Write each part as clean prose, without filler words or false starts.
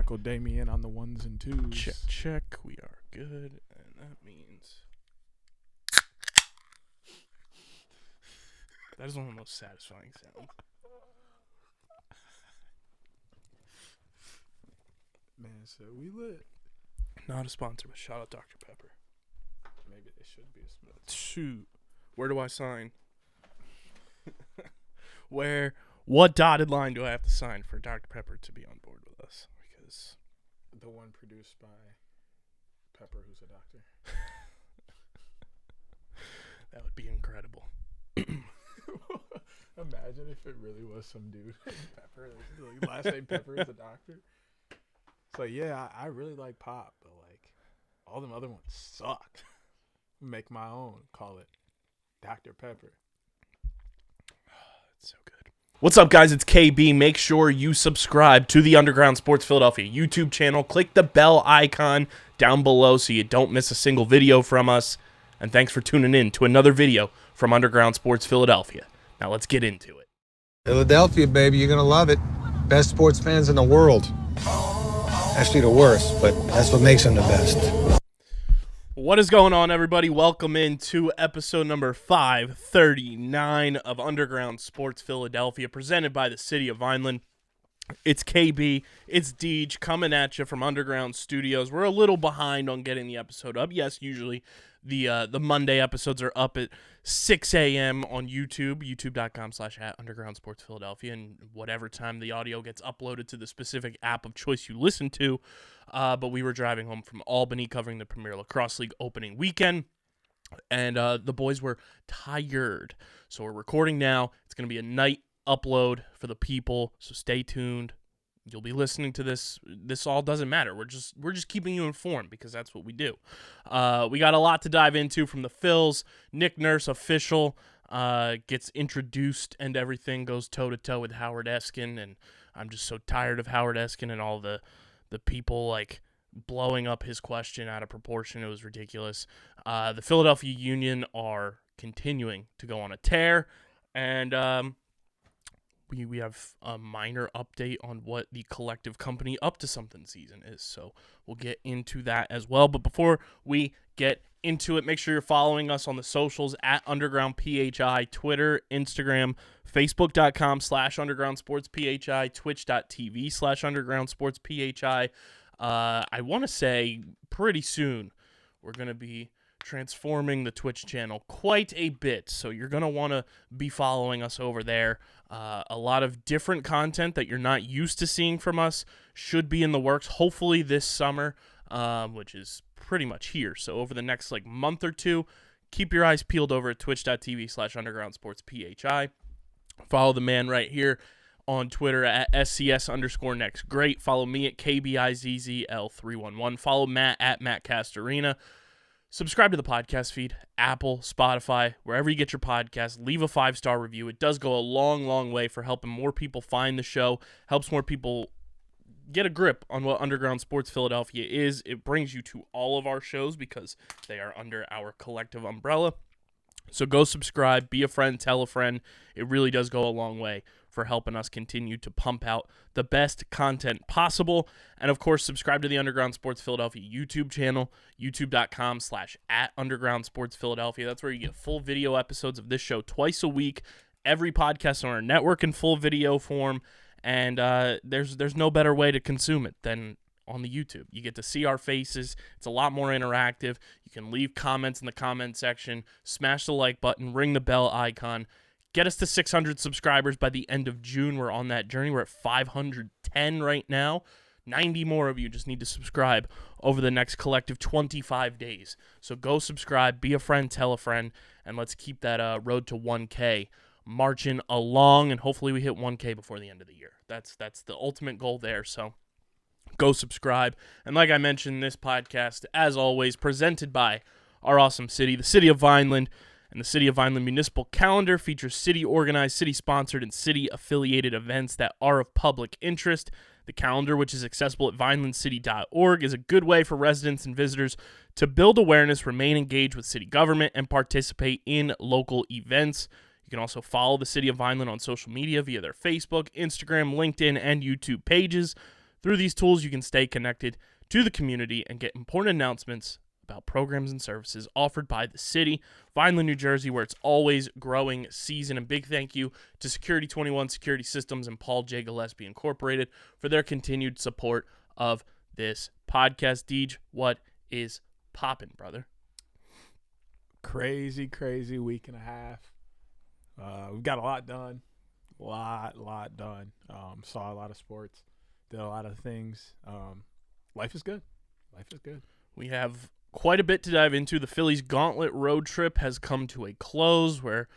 Uncle Damien on the ones and twos. Check. We are good, and that means that is one of the most satisfying sounds. Man, so we lit. Not a sponsor, but shout out Dr. Pepper. Maybe they should be a sponsor. Shoot, where do I sign? What dotted line do I have to sign for Dr. Pepper to be on board with us? Because the one produced by Pepper, who's a doctor. That would be incredible. Imagine if it really was some dude Pepper, like last name Pepper is a doctor. It's like, yeah, I really like pop, but like all them other ones suck. Make my own. Call it Dr. Pepper. It's so good. What's up, guys? It's KB. Make sure you subscribe to the Underground Sports Philadelphia YouTube channel. Click the bell icon down below so you don't miss a single video from us. And thanks for tuning in to another video from Underground Sports Philadelphia. Now let's get into it. Philadelphia, baby, you're going to love it. Best sports fans in the world. Actually, the worst, but that's what makes them the best. What is going on, everybody? Welcome into episode number 539 of Underground Sports Philadelphia, presented by the City of Vineland. It's KB, it's Deej, coming at you from Underground Studios. We're a little behind on getting the episode up. Yes, usually the Monday episodes are up at 6 a.m. on YouTube, youtube.com/@undergroundsportsphiladelphia, and whatever time the audio gets uploaded to the specific app of choice you listen to. But we were driving home from Albany covering the Premier Lacrosse League opening weekend, and the boys were tired. So we're recording now. It's going to be a night upload for the people, so stay tuned. You'll be listening to this. This all doesn't matter. We're just keeping you informed because that's what we do. We got a lot to dive into from the Phils. Nick Nurse official gets introduced and everything goes toe-to-toe with Howard Eskin, and I'm just so tired of Howard Eskin and all the people like blowing up his question out of proportion. It was ridiculous. The Philadelphia Union are continuing to go on a tear, and we have a minor update on what the collective company Up to Something season is, so we'll get into that as well. But before we get into it, make sure you're following us on the socials at UndergroundPHI, Twitter, Instagram, Facebook.com/UndergroundSportsPHI, Twitch.tv/UndergroundSportsPHI. I want to say pretty soon we're going to be transforming the Twitch channel quite a bit, so you're going to want to be following us over there. A lot of different content that you're not used to seeing from us should be in the works, hopefully this summer, which is pretty much here. So over the next month or two, keep your eyes peeled over at twitch.tv/UndergroundSportsPHI. Follow the man right here on Twitter at SCS_NextGreat. Follow me at KBIZZL311. Follow Matt at MattCastorina. Subscribe to the podcast feed, Apple, Spotify, wherever you get your podcasts. Leave a 5-star review. It does go a long, long way for helping more people find the show, helps more people get a grip on what Underground Sports Philadelphia is. It brings you to all of our shows because they are under our collective umbrella. So go subscribe, be a friend, tell a friend. It really does go a long way for helping us continue to pump out the best content possible. And of course, subscribe to the Underground Sports Philadelphia YouTube channel, youtube.com/@undergroundsportsphiladelphia. That's where you get full video episodes of this show twice a week, every podcast on our network in full video form. And there's no better way to consume it than on the YouTube. You get to see our faces. It's a lot more interactive. You can leave comments in the comment section, smash the like button, ring the bell icon. Get us to 600 subscribers by the end of June. We're on that journey. We're at 510 right now. 90 more of you just need to subscribe over the next collective 25 days. So go subscribe, be a friend, tell a friend, and let's keep that road to 1K marching along, and hopefully we hit 1K before the end of the year. That's the ultimate goal there, so go subscribe. And like I mentioned, this podcast, as always, presented by our awesome city, the City of Vineland. And the City of Vineland Municipal Calendar features city-organized, city-sponsored, and city-affiliated events that are of public interest. The calendar, which is accessible at vinelandcity.org, is a good way for residents and visitors to build awareness, remain engaged with city government, and participate in local events. You can also follow the City of Vineland on social media via their Facebook, Instagram, LinkedIn, and YouTube pages. Through these tools, you can stay connected to the community and get important announcements about programs and services offered by the city. Vineland, New Jersey, where it's always growing season. And big thank you to Security 21 Security Systems and Paul J. Gillespie Incorporated for their continued support of this podcast. Deej, what is poppin', brother? Crazy week and a half. We've got a lot done. Lot done. Saw a lot of sports. Did a lot of things. Life is good. We have quite a bit to dive into. The Phillies gauntlet road trip has come to a close where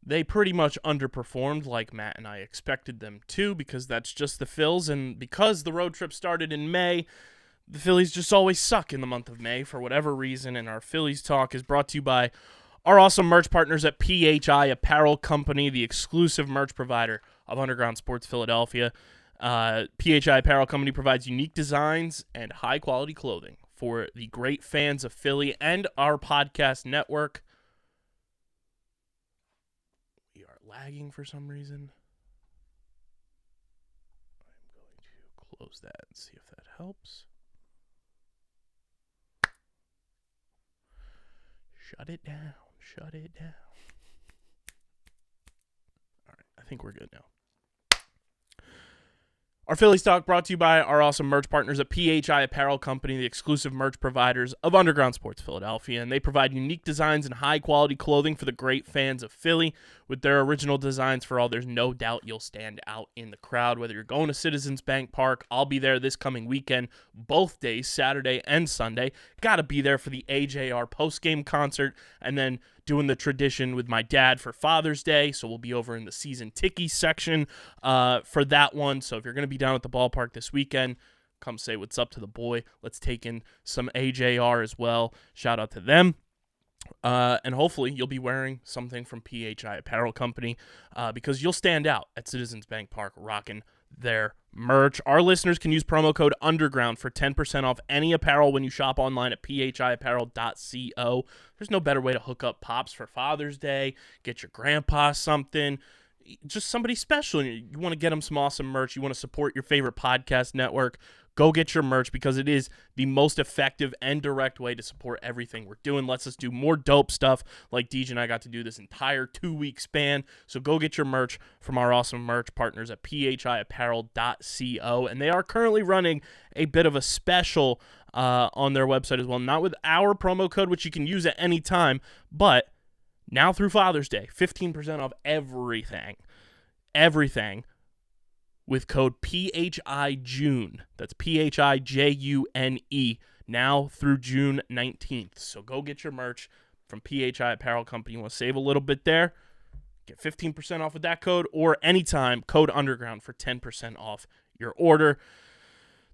they pretty much underperformed like Matt and I expected them to, because that's just the Phils. And because the road trip started in May, the Phillies just always suck in the month of May for whatever reason. And our Phillies talk is brought to you by our awesome merch partners at PHI Apparel Company, the exclusive merch provider of Underground Sports Philadelphia. PHI Apparel Company provides unique designs and high-quality clothing for the great fans of Philly and our podcast network. We are lagging for some reason. I'm going to close that and see if that helps. Shut it down. All right, I think we're good now. Our Phillies talk brought to you by our awesome merch partners at PHI Apparel Company, the exclusive merch providers of Underground Sports Philadelphia, and they provide unique designs and high-quality clothing for the great fans of Philly. With their original designs for all, there's no doubt you'll stand out in the crowd. Whether you're going to Citizens Bank Park, I'll be there this coming weekend, both days, Saturday and Sunday. Got to be there for the AJR postgame concert, and then doing the tradition with my dad for Father's Day, so we'll be over in the season ticket section for that one. So if you're going to be down at the ballpark this weekend, come say what's up to the boy. Let's take in some AJR as well. Shout out to them. And hopefully you'll be wearing something from PHI Apparel Company because you'll stand out at Citizens Bank Park rocking their merch. Our listeners can use promo code UNDERGROUND for 10% off any apparel when you shop online at phiapparel.co. There's no better way to hook up pops for Father's Day, get your grandpa something, just somebody special. You want to get them some awesome merch. You want to support your favorite podcast network. Go get your merch because it is the most effective and direct way to support everything we're doing. Lets us do more dope stuff like DJ and I got to do this entire 2-week span. So go get your merch from our awesome merch partners at phiapparel.co. And they are currently running a bit of a special on their website as well. Not with our promo code, which you can use at any time, but now through Father's Day, 15% off everything. With code PHIJUNE. That's PHIJUNE. Now through June 19th. So go get your merch from PHI Apparel Company. You want to save a little bit there? Get 15% off with that code, or anytime, code UNDERGROUND for 10% off your order.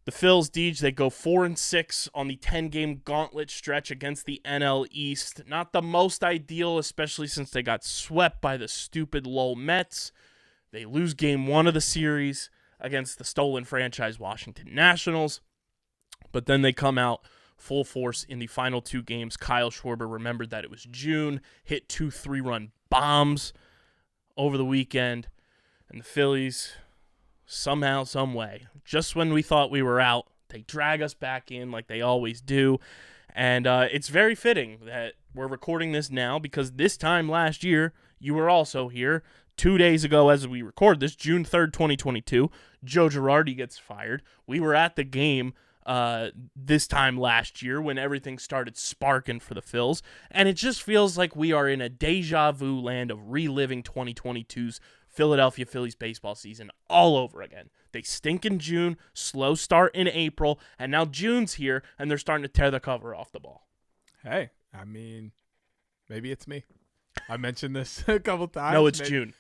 The Phils, Deej, they go 4-6 on the 10-game gauntlet stretch against the NL East. Not the most ideal, especially since they got swept by the stupid Lowell Mets. They lose game 1 of the series against the stolen franchise Washington Nationals. But then they come out full force in the final 2 games. Kyle Schwarber remembered that it was June, hit 2 3-run bombs over the weekend. And the Phillies, somehow, some way, just when we thought we were out, they drag us back in like they always do. And it's very fitting that we're recording this now because this time last year, you were also here. 2 days ago as we record this, June 3rd, 2022, Joe Girardi gets fired. We were at the game this time last year when everything started sparking for the Phils, and it just feels like we are in a deja vu land of reliving 2022's Philadelphia Phillies baseball season all over again. They stink in June, slow start in April, and now June's here, and they're starting to tear the cover off the ball. Hey, I mean, maybe it's me. I mentioned this a couple times. No, it's June.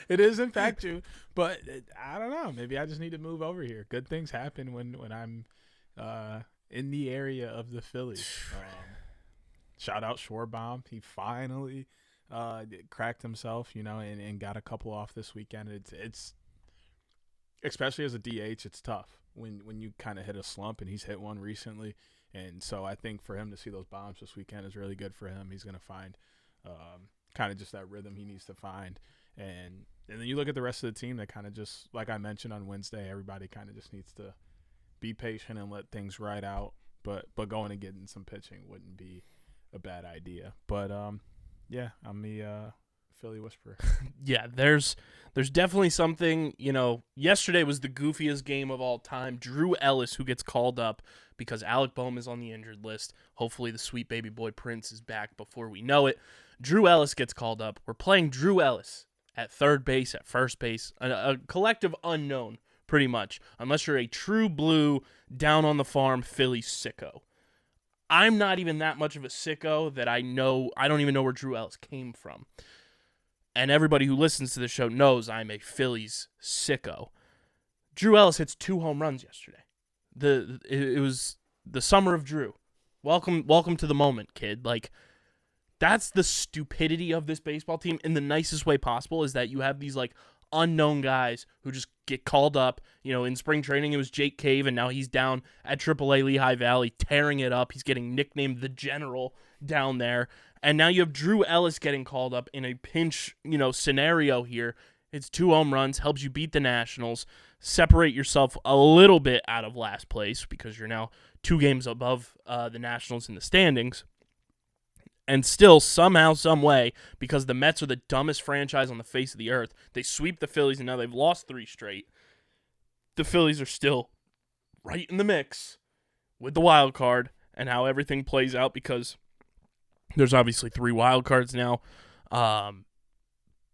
It is, in fact, June. But I don't know. Maybe I just need to move over here. Good things happen when I'm in the area of the Phillies. Shout out Schwarbaum. He finally cracked himself, and got a couple off this weekend. It's especially as a DH, it's tough when you kind of hit a slump, and he's hit one recently. And so I think for him to see those bombs this weekend is really good for him. He's going to find kind of just that rhythm he needs to find. And then you look at the rest of the team that kind of just, like I mentioned on Wednesday, everybody kind of just needs to be patient and let things ride out. But going and getting some pitching wouldn't be a bad idea. But, yeah, I'm the Philly whisperer. Yeah, there's definitely something, yesterday was the goofiest game of all time. Drew Ellis, who gets called up because Alec Boehm is on the injured list. Hopefully the sweet baby boy Prince is back before we know it. Drew Ellis gets called up. We're playing Drew Ellis at third base, at first base, a collective unknown, pretty much, unless you're a true blue, down on the farm Philly sicko. I'm not even that much of a sicko that I don't even know where Drew Ellis came from. And everybody who listens to the show knows I'm a Phillies sicko. Drew Ellis hits 2 home runs yesterday. It was the summer of Drew. Welcome to the moment, kid. Like, that's the stupidity of this baseball team in the nicest way possible, is that you have these, like, unknown guys who just get called up. In spring training it was Jake Cave, and now he's down at AAA Lehigh Valley tearing it up. He's getting nicknamed the General down there. And now you have Drew Ellis getting called up in a pinch, scenario here. It's 2 home runs, helps you beat the Nationals, separate yourself a little bit out of last place because you're now 2 games above the Nationals in the standings. And still, somehow, some way, because the Mets are the dumbest franchise on the face of the earth, they sweep the Phillies, and now they've lost 3 straight. The Phillies are still right in the mix with the wild card and how everything plays out, because there's obviously 3 wild cards now.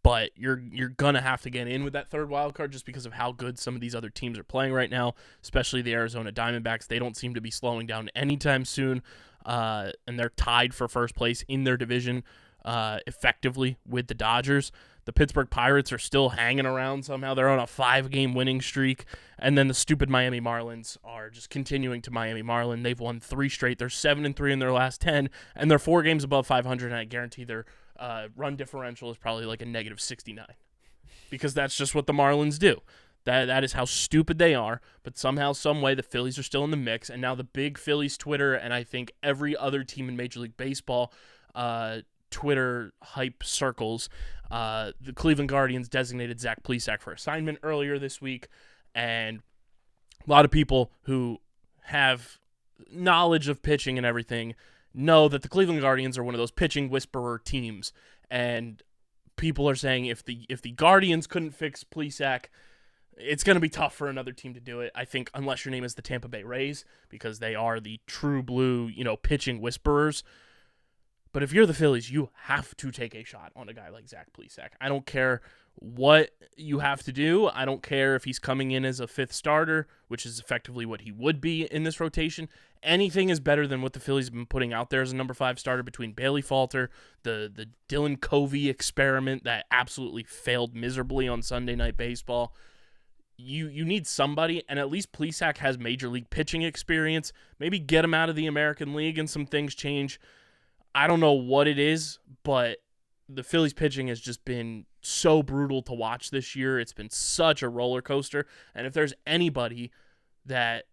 But you're going to have to get in with that 3rd wild card just because of how good some of these other teams are playing right now, especially the Arizona Diamondbacks. They don't seem to be slowing down anytime soon. And they're tied for first place in their division effectively with the Dodgers. The Pittsburgh Pirates are still hanging around somehow. They're on a 5-game winning streak. And then the stupid Miami Marlins are just continuing to Miami Marlin. They've won 3 straight. They're 7-3 in their last 10, and they're 4 games above 500, and I guarantee their run differential is probably like a negative 69, because that's just what the Marlins do. That is how stupid they are, but somehow, some way, the Phillies are still in the mix, and now the big Phillies Twitter, and I think every other team in Major League Baseball Twitter hype circles, the Cleveland Guardians designated Zach Plesac for assignment earlier this week, and a lot of people who have knowledge of pitching and everything know that the Cleveland Guardians are one of those pitching whisperer teams, and people are saying if the Guardians couldn't fix Plesac, it's going to be tough for another team to do it. I think unless your name is the Tampa Bay Rays, because they are the true blue, pitching whisperers. But if you're the Phillies, you have to take a shot on a guy like Zach Plesac. I don't care what you have to do. I don't care if he's coming in as a 5th starter, which is effectively what he would be in this rotation. Anything is better than what the Phillies have been putting out there as a number 5 starter between Bailey Falter, the Dylan Covey experiment that absolutely failed miserably on Sunday Night Baseball. You need somebody, and at least Plesac has major league pitching experience. Maybe get him out of the American League and some things change. I don't know what it is, but the Phillies pitching has just been so brutal to watch this year. It's been such a roller coaster, and if there's anybody that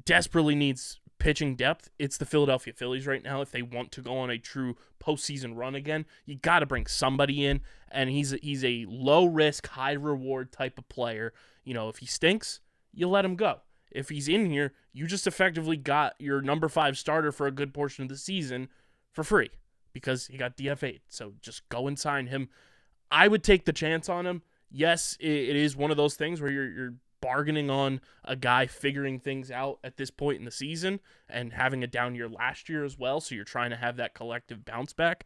desperately needs pitching depth, it's the Philadelphia Phillies right now. If they want to go on a true postseason run again, you got to bring somebody in, and he's a low-risk, high-reward type of player. If he stinks, you let him go. If he's in here, you just effectively got your number 5 starter for a good portion of the season for free because he got DFA'd. So just go and sign him. I would take the chance on him. Yes, it is one of those things where you're bargaining on a guy figuring things out at this point in the season and having a down year last year as well, so you're trying to have that collective bounce back.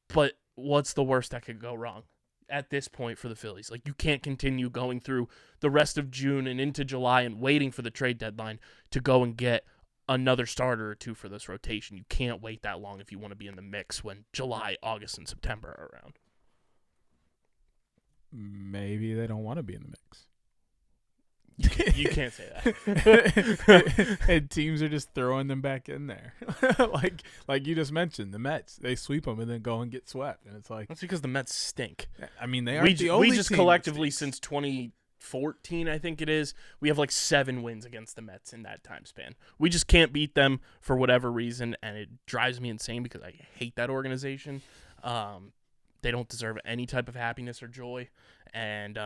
But what's the worst that could go wrong at this point for the Phillies? Like, you can't continue going through the rest of June and into July and waiting for the trade deadline to go and get another starter or 2 for this rotation. You can't wait that long if you want to be in the mix when July, August, and September are around. Maybe they don't want to be in the mix. You can't say that. And teams are just throwing them back in there. like you just mentioned, the Mets, they sweep them and then go and get swept. And it's like, that's because the Mets stink. I mean, they aren't the only We just team collectively, since 2014, I think it is, we have like 7 wins against the Mets in that time span. We just can't beat them for whatever reason, and it drives me insane because I hate that organization. They don't deserve any type of happiness or joy, and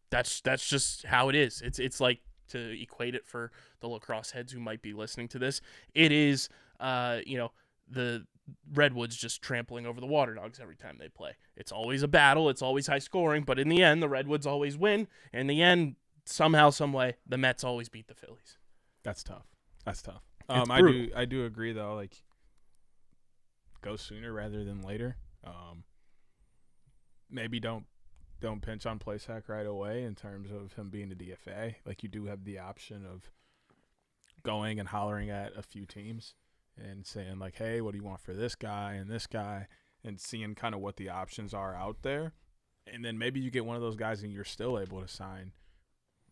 that's just how it is. It's like, to equate it for the lacrosse heads who might be listening to this, it is the Redwoods just trampling over the Water Dogs every time they play. It's always a battle. It's always high scoring, but in the end, the Redwoods always win. In the end, somehow, some way, the Mets always beat the Phillies. That's tough. It's I do agree though. Like, go sooner rather than later. Maybe don't pinch on Plesac right away in terms of him being a DFA. Like, you do have the option of going and hollering at a few teams and saying, like, hey, what do you want for this guy, and seeing kind of what the options are out there. And then maybe you get one of those guys and you're still able to sign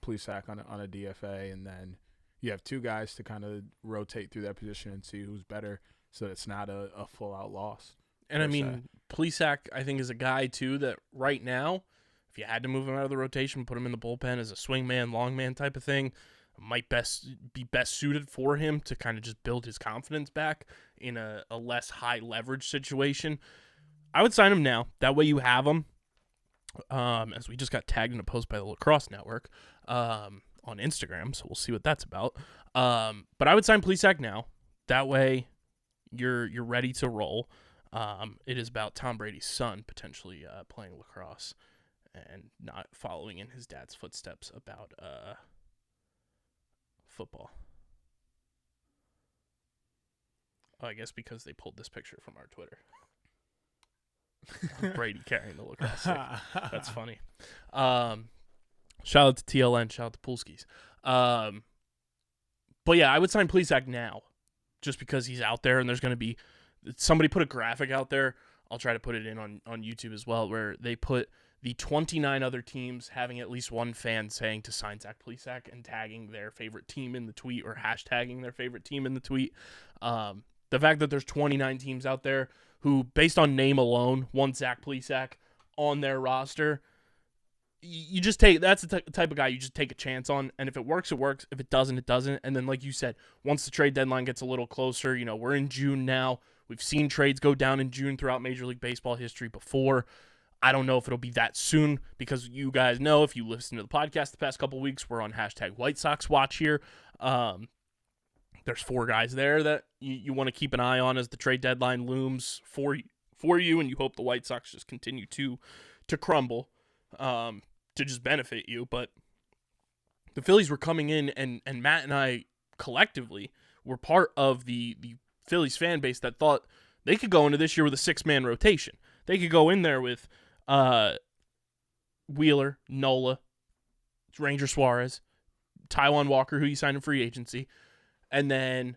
Plesac on a DFA, and then you have two guys to kind of rotate through that position and see who's better, so it's not a full-out loss. And, I mean, Plesac, I think, is a guy, too, that right now, if you had to move him out of the rotation, put him in the bullpen as a swing man, long man type of thing, might be best suited for him to kind of just build his confidence back in a less high leverage situation. I would sign him now. That way you have him. As we just got tagged in a post by the Lacrosse Network on Instagram, so we'll see what that's about. But I would sign Plesac now. That way you're ready to roll. It is about Tom Brady's son potentially playing lacrosse and not following in his dad's footsteps about football. Oh, I guess because they pulled this picture from our Twitter. Brady carrying the lacrosse stick. That's funny. Shout out to TLN. Shout out to Poolskis. But yeah, I would sign Plesac now just because he's out there, and there's going to be somebody put a graphic out there. I'll try to put it in on YouTube as well, where they put the 29 other teams having at least one fan saying to sign Zach Plesac and tagging their favorite team in the tweet or hashtagging their favorite team in the tweet. The fact that there's 29 teams out there who, based on name alone, want Zach Plesac on their roster, you just take, that's the type of guy you just take a chance on, and if it works, it works. If it doesn't, it doesn't. And then, like you said, once the trade deadline gets a little closer, we're in June now. We've seen trades go down in June throughout Major League Baseball history before. I don't know if it'll be that soon, because you guys know, if you listen to the podcast the past couple weeks, we're on hashtag White Sox Watch here. There's 4 guys there that you want to keep an eye on as the trade deadline looms for you, and you hope the White Sox just continue to crumble to just benefit you. But the Phillies were coming in, and Matt and I collectively were part of the Phillies fan base that thought they could go into this year with a 6-man rotation. They could go in there with Wheeler, Nola, Ranger Suarez, Taijuan Walker, who you signed in free agency, and then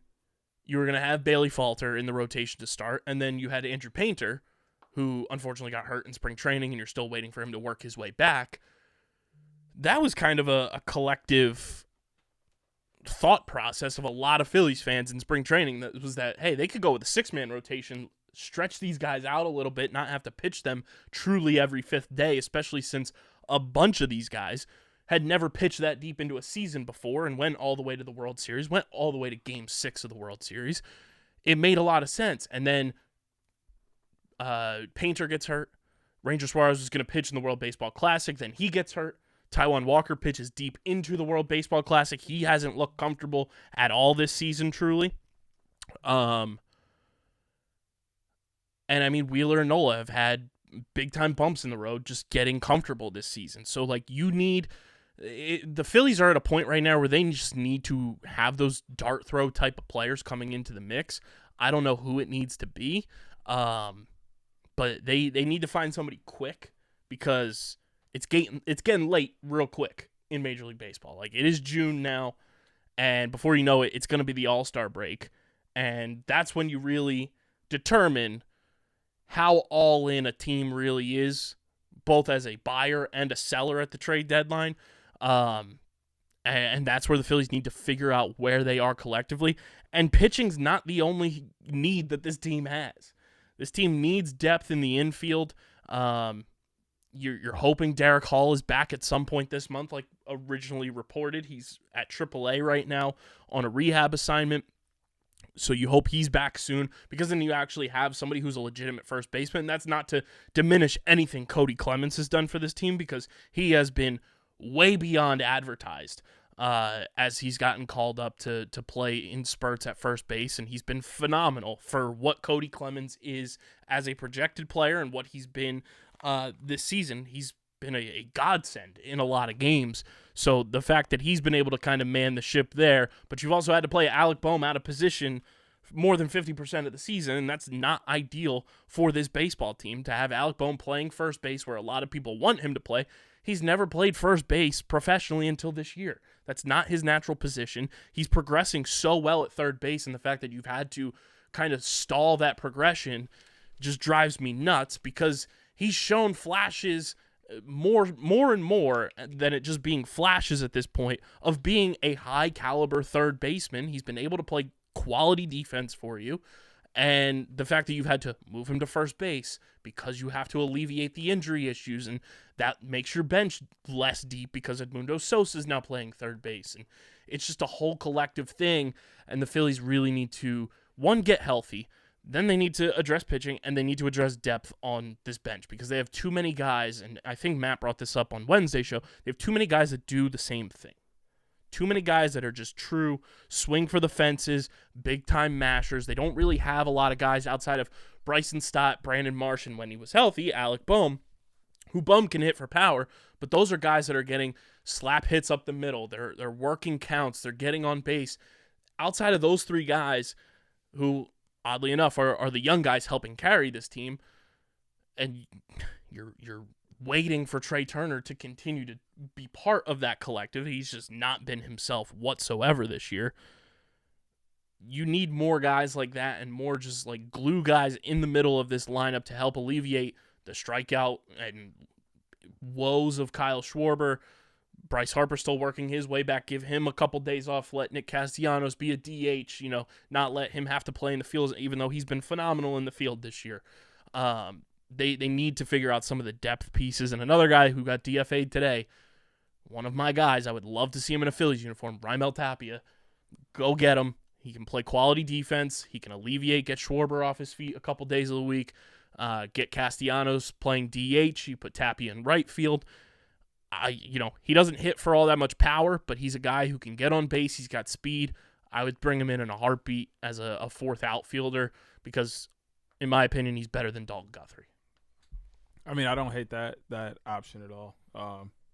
you were going to have Bailey Falter in the rotation to start, and then you had Andrew Painter, who unfortunately got hurt in spring training, and you're still waiting for him to work his way back. That was kind of a collective thought process of a lot of Phillies fans in spring training, that was that, hey, they could go with a 6-man rotation, stretch these guys out a little bit, not have to pitch them truly every 5th day, especially since a bunch of these guys had never pitched that deep into a season before and went all the way to the World Series, went all the way to Game 6 of the World Series. It made a lot of sense. And then Painter gets hurt. Ranger Suarez was going to pitch in the World Baseball Classic. Then he gets hurt. Taijuan Walker pitches deep into the World Baseball Classic. He hasn't looked comfortable at all this season, truly. And I mean, Wheeler and Nola have had big-time bumps in the road just getting comfortable this season. So, like, the Phillies are at a point right now where they just need to have those dart throw type of players coming into the mix. I don't know who it needs to be, but they need to find somebody quick, because it's getting late real quick in Major League Baseball. Like, it is June now, and before you know it, it's going to be the All-Star break, and that's when you really determine how all in a team really is, both as a buyer and a seller at the trade deadline. And that's where the Phillies need to figure out where they are collectively. And pitching's not the only need that this team has. This team needs depth in the infield. You're hoping Derek Hall is back at some point this month, like originally reported. He's at AAA right now on a rehab assignment. So you hope he's back soon, because then you actually have somebody who's a legitimate first baseman. And that's not to diminish anything Cody Clemens has done for this team, because he has been way beyond advertised as he's gotten called up to play in spurts at first base, and he's been phenomenal for what Cody Clemens is as a projected player and what he's been this season. He's been a godsend in a lot of games. So the fact that he's been able to kind of man the ship there, but you've also had to play Alec Boehm out of position more than 50% of the season, and that's not ideal for this baseball team to have Alec Boehm playing first base where a lot of people want him to play. He's never played first base professionally until this year. That's not his natural position. He's progressing so well at third base, and the fact that you've had to kind of stall that progression just drives me nuts, because he's shown flashes more and more than it just being flashes at this point of being a high caliber third baseman. He's been able to play quality defense for you. And the fact that you've had to move him to first base because you have to alleviate the injury issues, and that makes your bench less deep because Edmundo Sosa is now playing third base. And it's just a whole collective thing, and the Phillies really need to, one, get healthy, then they need to address pitching, and they need to address depth on this bench, because they have too many guys, and I think Matt brought this up on Wednesday's show, they have too many guys that do the same thing. Too many guys that are just true swing for the fences, big-time mashers. They don't really have a lot of guys outside of Bryson Stott, Brandon Marsh, and when he was healthy, Alec Boehm, who Boehm can hit for power, but those are guys that are getting slap hits up the middle. They're working counts. They're getting on base. Outside of those three guys, who, oddly enough, are the young guys helping carry this team, and you're waiting for Trey Turner to continue to be part of that collective. He's just not been himself whatsoever this year. You need more guys like that, and more just like glue guys in the middle of this lineup to help alleviate the strikeout and woes of Kyle Schwarber. Bryce Harper still working his way back. Give him a couple days off. Let Nick Castellanos be a DH, not let him have to play in the field, even though he's been phenomenal in the field this year. They need to figure out some of the depth pieces. And another guy who got DFA'd today, one of my guys, I would love to see him in a Phillies uniform, Raimel Tapia. Go get him. He can play quality defense. He can get Schwarber off his feet a couple days of the week. Get Castellanos playing DH. You put Tapia in right field. He doesn't hit for all that much power, but he's a guy who can get on base. He's got speed. I would bring him in a heartbeat as a fourth outfielder, because, in my opinion, he's better than Dalton Guthrie. I mean, I don't hate that option at all.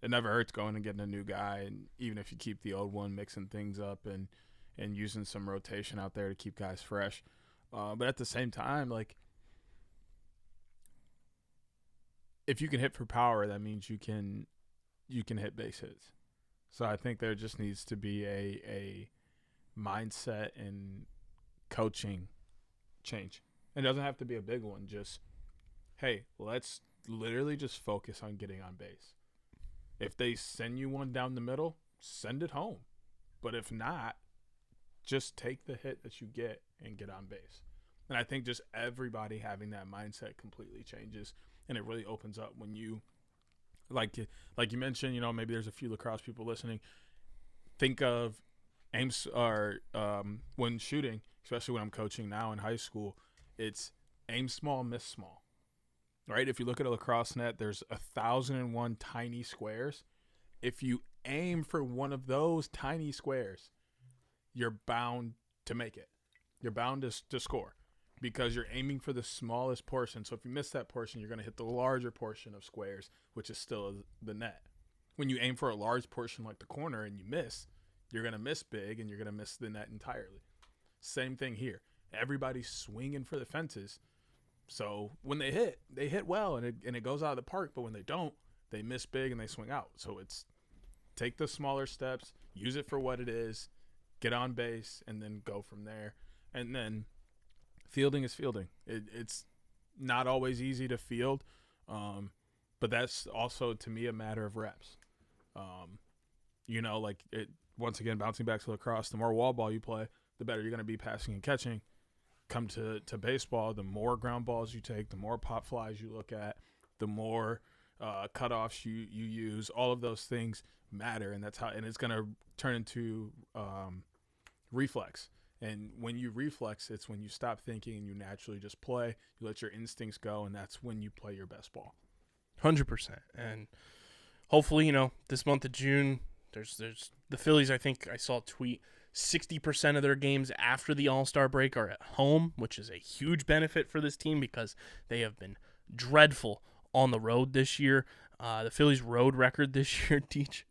It never hurts going and getting a new guy, and even if you keep the old one, mixing things up and using some rotation out there to keep guys fresh. But at the same time, like, if you can hit for power, that means you can hit base hits. So I think there just needs to be a mindset and coaching change. It doesn't have to be a big one. Just, hey, let's literally just focus on getting on base. If they send you one down the middle, send it home. But if not, just take the hit that you get and get on base. And I think just everybody having that mindset completely changes, and it really opens up when you, like you mentioned, maybe there's a few lacrosse people listening. Think of aims, or when shooting, especially when I'm coaching now in high school, it's aim small, miss small, right? If you look at a lacrosse net, there's 1,001 tiny squares. If you aim for one of those tiny squares, you're bound to make it. You're bound to score, because you're aiming for the smallest portion. So if you miss that portion, you're going to hit the larger portion of squares, which is still the net. When you aim for a large portion like the corner and you miss, you're going to miss big, and you're going to miss the net entirely. Same thing here. Everybody's swinging for the fences. So when they hit well, and it goes out of the park. But when they don't, they miss big and they swing out. So it's take the smaller steps, use it for what it is, get on base, and then go from there. And then fielding is fielding. It's not always easy to field, but that's also, to me, a matter of reps. Once again, bouncing back to lacrosse, the more wall ball you play, the better you're going to be passing and catching. Come to baseball, the more ground balls you take, the more pop flies you look at, the more cutoffs you use. All of those things matter, and that's how. And it's going to turn into reflex. And when you reflex, it's when you stop thinking and you naturally just play. You let your instincts go, and that's when you play your best ball. 100%. And hopefully, this month of June, there's the Phillies. I think I saw a tweet. 60% of their games after the All-Star break are at home, which is a huge benefit for this team because they have been dreadful on the road this year. The Phillies' road record this year, Teach,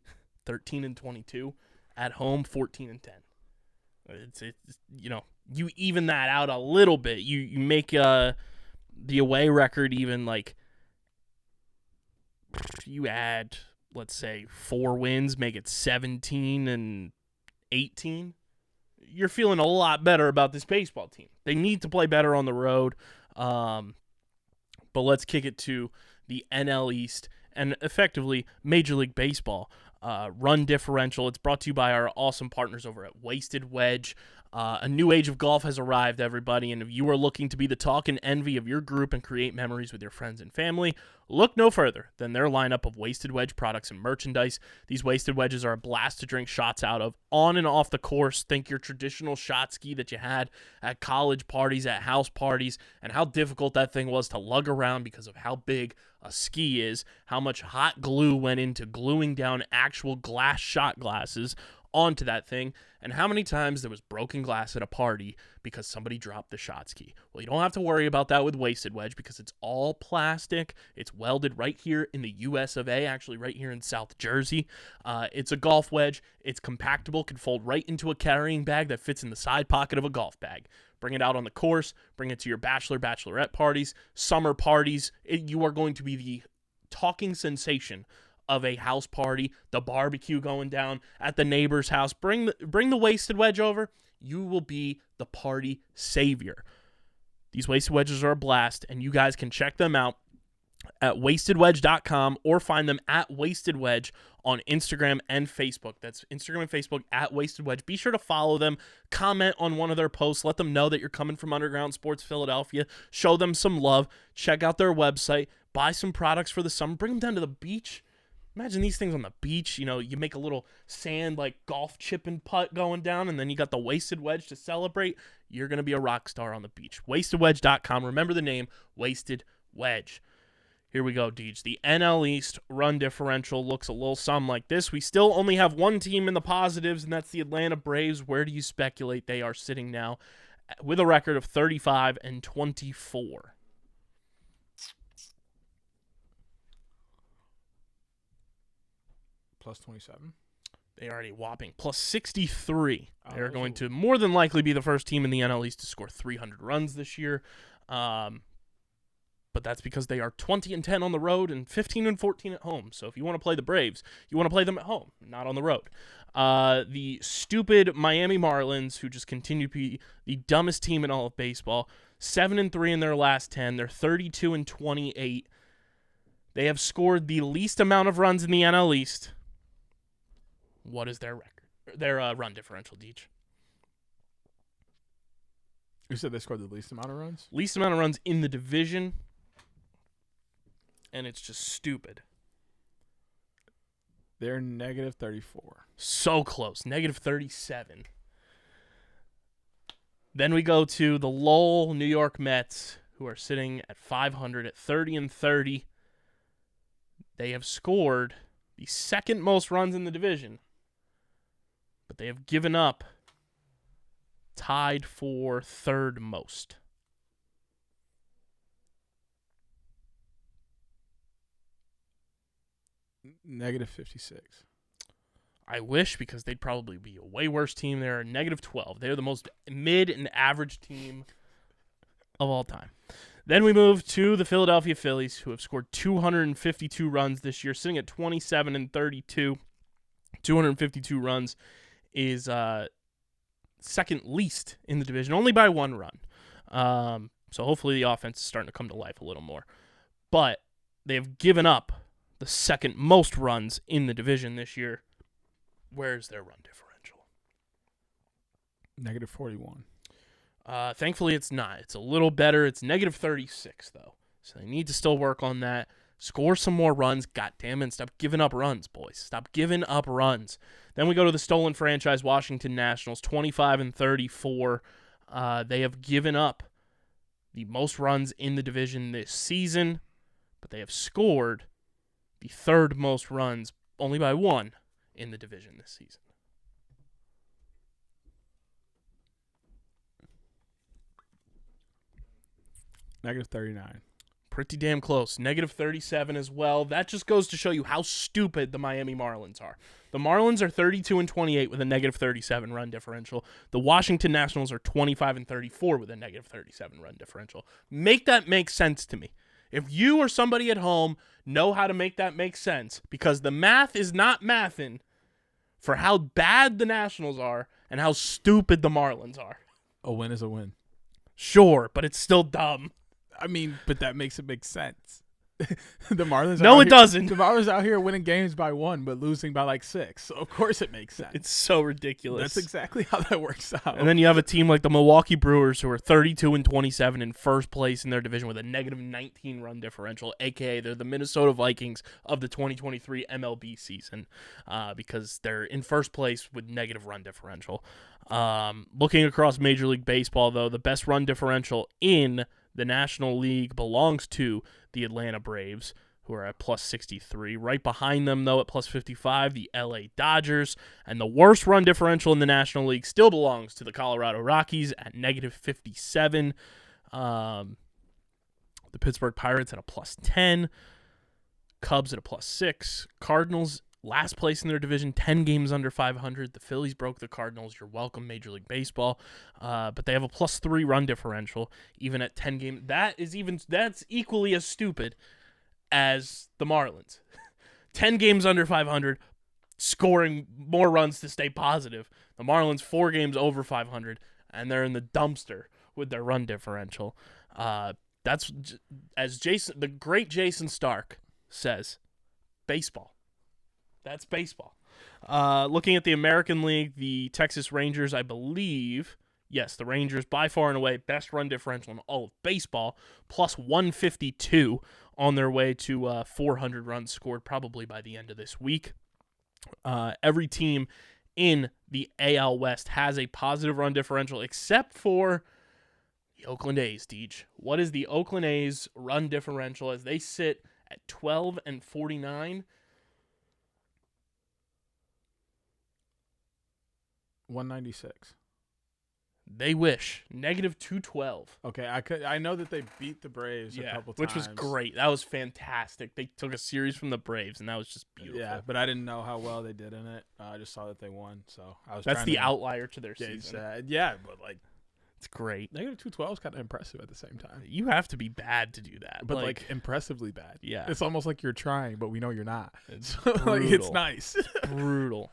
13-22. At home, 14-10. It's you even that out a little bit. You make the away record even like you add, let's say, 4 wins, make it 17-18. You're feeling a lot better about this baseball team. They need to play better on the road. But let's kick it to the NL East and effectively Major League Baseball. Run differential. It's brought to you by our awesome partners over at Wasted Wedge. A new age of golf has arrived, everybody, and if you are looking to be the talk and envy of your group and create memories with your friends and family, look no further than their lineup of Wasted Wedge products and merchandise. These Wasted Wedges are a blast to drink shots out of, on and off the course. Think your traditional shot ski that you had at college parties, at house parties, and how difficult that thing was to lug around because of how big a ski is, how much hot glue went into gluing down actual glass shot glasses onto that thing, and how many times there was broken glass at a party because somebody dropped the shot ski. Well, you don't have to worry about that with Wasted Wedge because it's all plastic. It's welded right here in the US of A, actually right here in South Jersey. It's a golf wedge. It's compactable, can fold right into a carrying bag that fits in the side pocket of a golf bag. Bring it out on the course, bring it to your bachelorette parties, summer parties. You are going to be the talking sensation of a house party, the barbecue going down at the neighbor's house. Bring the Wasted Wedge over. You will be the party savior. These Wasted Wedges are a blast, and you guys can check them out at wastedwedge.com or find them at Wasted Wedge on Instagram and Facebook. That's Instagram and Facebook at Wasted Wedge. Be sure to follow them, comment on one of their posts, let them know that you're coming from Underground Sports Philadelphia, show them some love, check out their website, buy some products for the summer, bring them down to the beach. Imagine these things on the beach. You make a little sand like golf chip and putt going down, and then you got the Wasted Wedge to celebrate. You're going to be a rock star on the beach. Wastedwedge.com. Remember the name, Wasted Wedge. Here we go, Deej. The NL East run differential looks a little something like this. We still only have one team in the positives, and that's the Atlanta Braves. Where do you speculate they are sitting now with a record of 35-24? Plus 27. They are at a whopping plus 63. They are going to more than likely be the first team in the NL East to score 300 runs this year. But that's because they are 20-10 on the road and 15-14 at home. So if you want to play the Braves, you want to play them at home, not on the road. The stupid Miami Marlins, who just continue to be the dumbest team in all of baseball, 7-3 in their last 10. They're 32-28. They have scored the least amount of runs in the NL East. What is their record? Their run differential, Deej. You said they scored the least amount of runs? Least amount of runs in the division. And it's just stupid. They're negative 34. So close. Negative 37. Then we go to the Lowell New York Mets, who are sitting at 500 at 30-30. They have scored the second most runs in the division, but they have given up tied for third most. Negative 56. I wish, because they'd probably be a way worse team. They're negative 12. They're the most mid and average team of all time. Then we move to the Philadelphia Phillies, who have scored 252 runs this year, sitting at 27-32. 252 runs is second least in the division, only by 1 run. So hopefully the offense is starting to come to life a little more. But they have given up the second most runs in the division this year. Where's their run differential? Negative 41. Thankfully, it's not. It's a little better. It's negative 36, though. So they need to still work on that. Score some more runs. God damn it. Stop giving up runs, boys. Stop giving up runs. Then we go to the stolen franchise, Washington Nationals, 25-34. They have given up the most runs in the division this season, but they have scored the third most runs, only by one, in the division this season. -39. Pretty damn close. -37 as well. That just goes to show you how stupid the Miami Marlins are. The Marlins are 32-28 with a -37 run differential. The Washington Nationals are 25-34 with a -37 run differential. Make that make sense to me. If you or somebody at home know how to make that make sense, because the math is not mathin' for how bad the Nationals are and how stupid the Marlins are. A win is a win. Sure, but it's still dumb. I mean, but that makes it make sense. The Marlins. No, it doesn't. The Marlins out here winning games by 1, but losing by like 6. So of course it makes sense. It's so ridiculous. That's exactly how that works out. And then you have a team like the Milwaukee Brewers, who are 32-27 in first place in their division with a -19 run differential, aka they're the Minnesota Vikings of the 2023 MLB season, because they're in first place with negative run differential. Looking across Major League Baseball, though, the best run differential in the National League belongs to the Atlanta Braves, who are at +63. Right behind them, though, at +55, the LA Dodgers. And the worst run differential in the National League still belongs to the Colorado Rockies at -57. The Pittsburgh Pirates at a +10. Cubs at a +6. Cardinals, last place in their division, 10 games under 500. The Phillies broke the Cardinals. You're welcome, Major League Baseball. But they have a +3 run differential, even at 10 games. That's equally as stupid as the Marlins. 10 games under 500, scoring more runs to stay positive. The Marlins 4 games over 500, and they're in the dumpster with their run differential. That's, as the great Jason Stark says, baseball. That's baseball. Looking at the American League, the Texas Rangers, I believe, yes, the Rangers, by far and away, best run differential in all of baseball, +152 on their way to 400 runs scored probably by the end of this week. Every team in the AL West has a positive run differential except for the Oakland A's, Deej. What is the Oakland A's run differential as they sit at 12-49? 196. They wish. -212. Okay, I know that they beat the Braves a couple times. Which was great. That was fantastic. They took a series from the Braves, and that was just beautiful. Yeah, but I didn't know how well they did in it. I just saw that they won, so I was. That's the outlier to their season. Yeah, but like, it's great. -212 is kind of impressive at the same time. You have to be bad to do that, but like impressively bad. Yeah, it's almost like you're trying, but we know you're not. It's like it's nice. Brutal.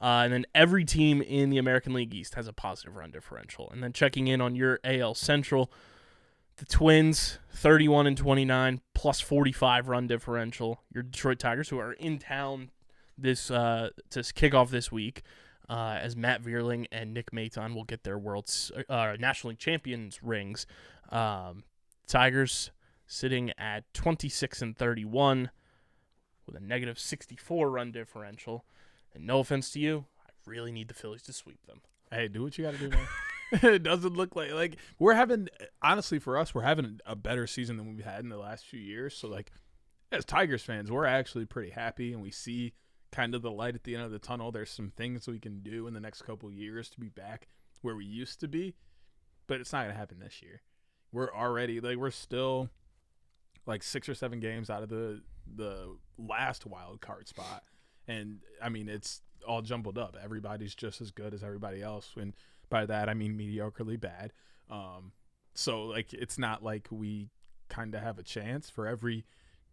And then every team in the American League East has a positive run differential. And then checking in on your AL Central, the Twins, 31-29, +45 run differential. Your Detroit Tigers, who are in town this to kick off this week, as Matt Vierling and Nick Maton will get their National League Champions rings. Tigers sitting at 26-31 with a -64 run differential. And no offense to you, I really need the Phillies to sweep them. Hey, do what you got to do, man. It doesn't look like we're having, honestly, for us, we're having a better season than we've had in the last few years. So, like, as Tigers fans, we're actually pretty happy, and we see kind of the light at the end of the tunnel. There's some things we can do in the next couple of years to be back where we used to be, but it's not going to happen this year. We're already, we're still, 6 or 7 games out of the last wild card spot. And, I mean, it's all jumbled up. Everybody's just as good as everybody else. And by that, I mean mediocrely bad. So, it's not like we kind of have a chance. For every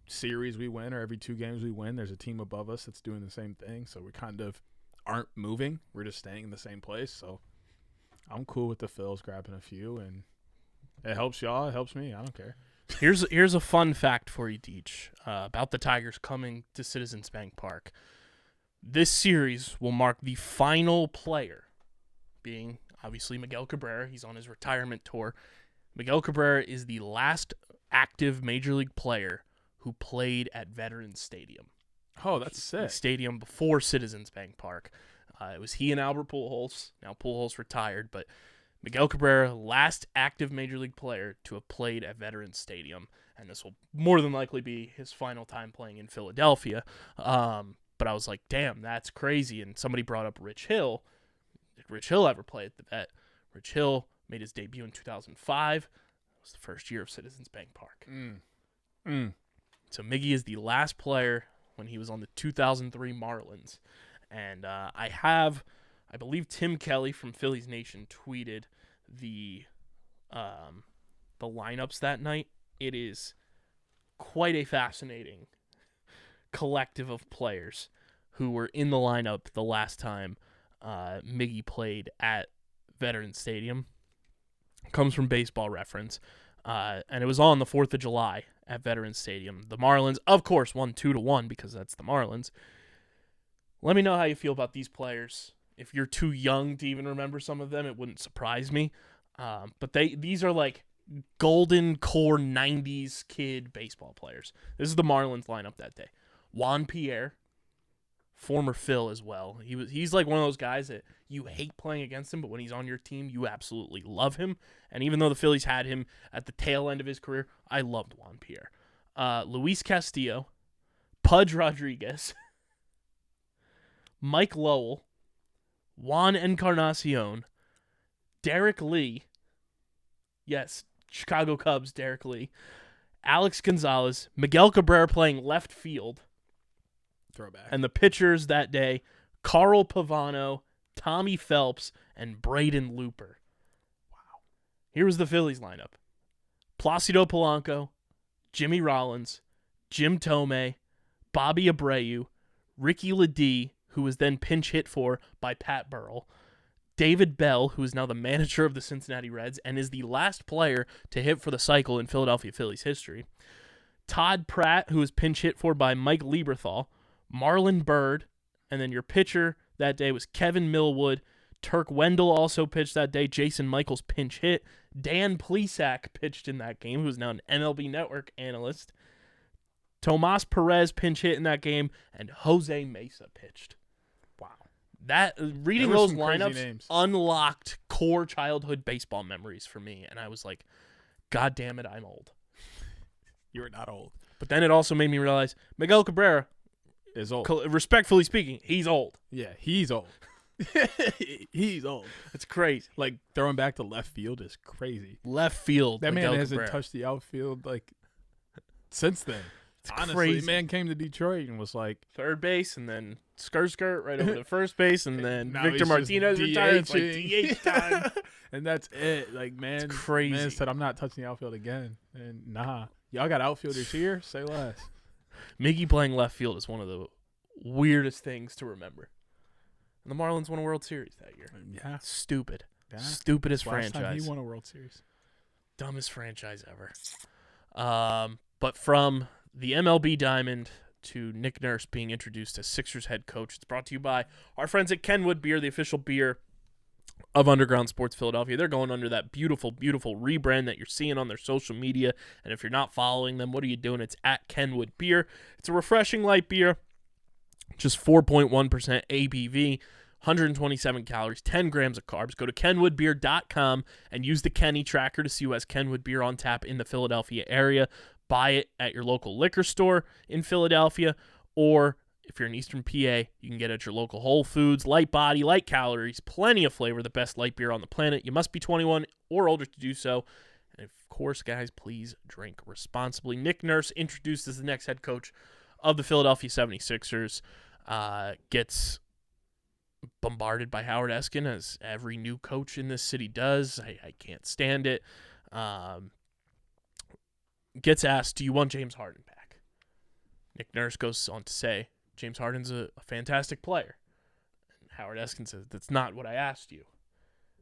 series we win or every 2 games we win, there's a team above us that's doing the same thing. So, we kind of aren't moving. We're just staying in the same place. So, I'm cool with the Phils grabbing a few. And it helps y'all. It helps me. I don't care. Here's a fun fact for you, Deej, about the Tigers coming to Citizens Bank Park. This series will mark the final player, being obviously Miguel Cabrera. He's on his retirement tour. Miguel Cabrera is the last active Major League player who played at Veterans Stadium. Oh, that's The sick. stadium before Citizens Bank Park. It was he and Albert Pujols. Now Pujols retired, but Miguel Cabrera, last active Major League player to have played at Veterans Stadium, and this will more than likely be his final time playing in Philadelphia. But I was like, damn, that's crazy. And somebody brought up Rich Hill. Did Rich Hill ever play at the Vet? Rich Hill made his debut in 2005. It was the first year of Citizens Bank Park. So Miggy is the last player when he was on the 2003 Marlins. And I believe Tim Kelly from Phillies Nation tweeted the lineups that night. It is quite a fascinating collective of players who were in the lineup the last time Miggy played at Veterans Stadium. Comes from Baseball Reference. And it was on the 4th of July at Veterans Stadium. The Marlins, of course, won 2-1 because that's the Marlins. Let me know how you feel about these players. If you're too young to even remember some of them, it wouldn't surprise me. But these are like golden core 90s kid baseball players. This is the Marlins lineup that day. Juan Pierre, former Phil as well. He's like one of those guys that you hate playing against him, but when he's on your team, you absolutely love him. And even though the Phillies had him at the tail end of his career, I loved Juan Pierre. Luis Castillo, Pudge Rodriguez, Mike Lowell, Juan Encarnacion, Derek Lee, yes, Chicago Cubs, Derek Lee, Alex Gonzalez, Miguel Cabrera playing left field. Throwback. And the pitchers that day, Carl Pavano, Tommy Phelps, and Braden Looper. Wow. Here was the Phillies lineup. Placido Polanco, Jimmy Rollins, Jim Tomei, Bobby Abreu, Ricky Ledee, who was then pinch hit for by Pat Burrell, David Bell, who is now the manager of the Cincinnati Reds and is the last player to hit for the cycle in Philadelphia Phillies history, Todd Pratt, who was pinch hit for by Mike Lieberthal, Marlon Byrd, and then your pitcher that day was Kevin Millwood. Turk Wendell also pitched that day. Jason Michaels pinch hit. Dan Plesac pitched in that game, who is now an MLB Network analyst. Tomas Perez pinch hit in that game, and Jose Mesa pitched. Wow. Reading There were those some crazy lineups names. unlocked core childhood baseball memories for me, and I was like, God damn it, I'm old. You were not old. But then it also made me realize Miguel Cabrera, Is old. respectfully speaking, he's old. Yeah, he's old. He's old. It's crazy. Like, throwing back to left field is crazy. Left field. That Miguel man hasn't Cabrera. touched the outfield, like, since then. It's Honestly, crazy. man came to Detroit and was like, Third base, and then skirt right over to first base, and then now Victor he's just Martinez retired. It's like DHing. DH time. and that's it. Like, man, It's crazy. man said, I'm not touching the outfield again. And nah. Y'all got outfielders here? Say less. Miggy playing left field is one of the weirdest things to remember. And the Marlins won a World Series that year. Yeah. Stupid. Yeah. Stupidest Last time franchise. he won a World Series. Dumbest franchise ever. But from the MLB Diamond to Nick Nurse being introduced as Sixers head coach, it's brought to you by our friends at Kenwood Beer, the official beer of Underground Sports Philadelphia. They're going under that beautiful, beautiful rebrand that you're seeing on their social media. And if you're not following them, what are you doing? It's at Kenwood Beer. It's a refreshing light beer, just 4.1% ABV, 127 calories, 10 grams of carbs. Go to kenwoodbeer.com and use the Kenny tracker to see who has Kenwood Beer on tap in the Philadelphia area. Buy it at your local liquor store in Philadelphia, or if you're in Eastern PA, you can get it at your local Whole Foods. Light body, light calories, plenty of flavor, the best light beer on the planet. You must be 21 or older to do so. And of course, guys, please drink responsibly. Nick Nurse, introduced as the next head coach of the Philadelphia 76ers, gets bombarded by Howard Eskin, as every new coach in this city does. I can't stand it. Gets asked, do you want James Harden back? Nick Nurse goes on to say, James Harden's a fantastic player. And Howard Eskin says, that's not what I asked you.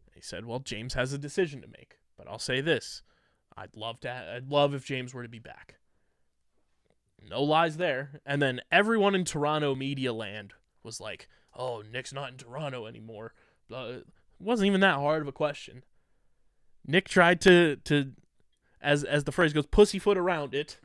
And he said, well, James has a decision to make. But I'll say this. I'd love if James were to be back. No lies there. And then everyone in Toronto media land was like, oh, Nick's not in Toronto anymore. It wasn't even that hard of a question. Nick tried to as the phrase goes, pussyfoot around it.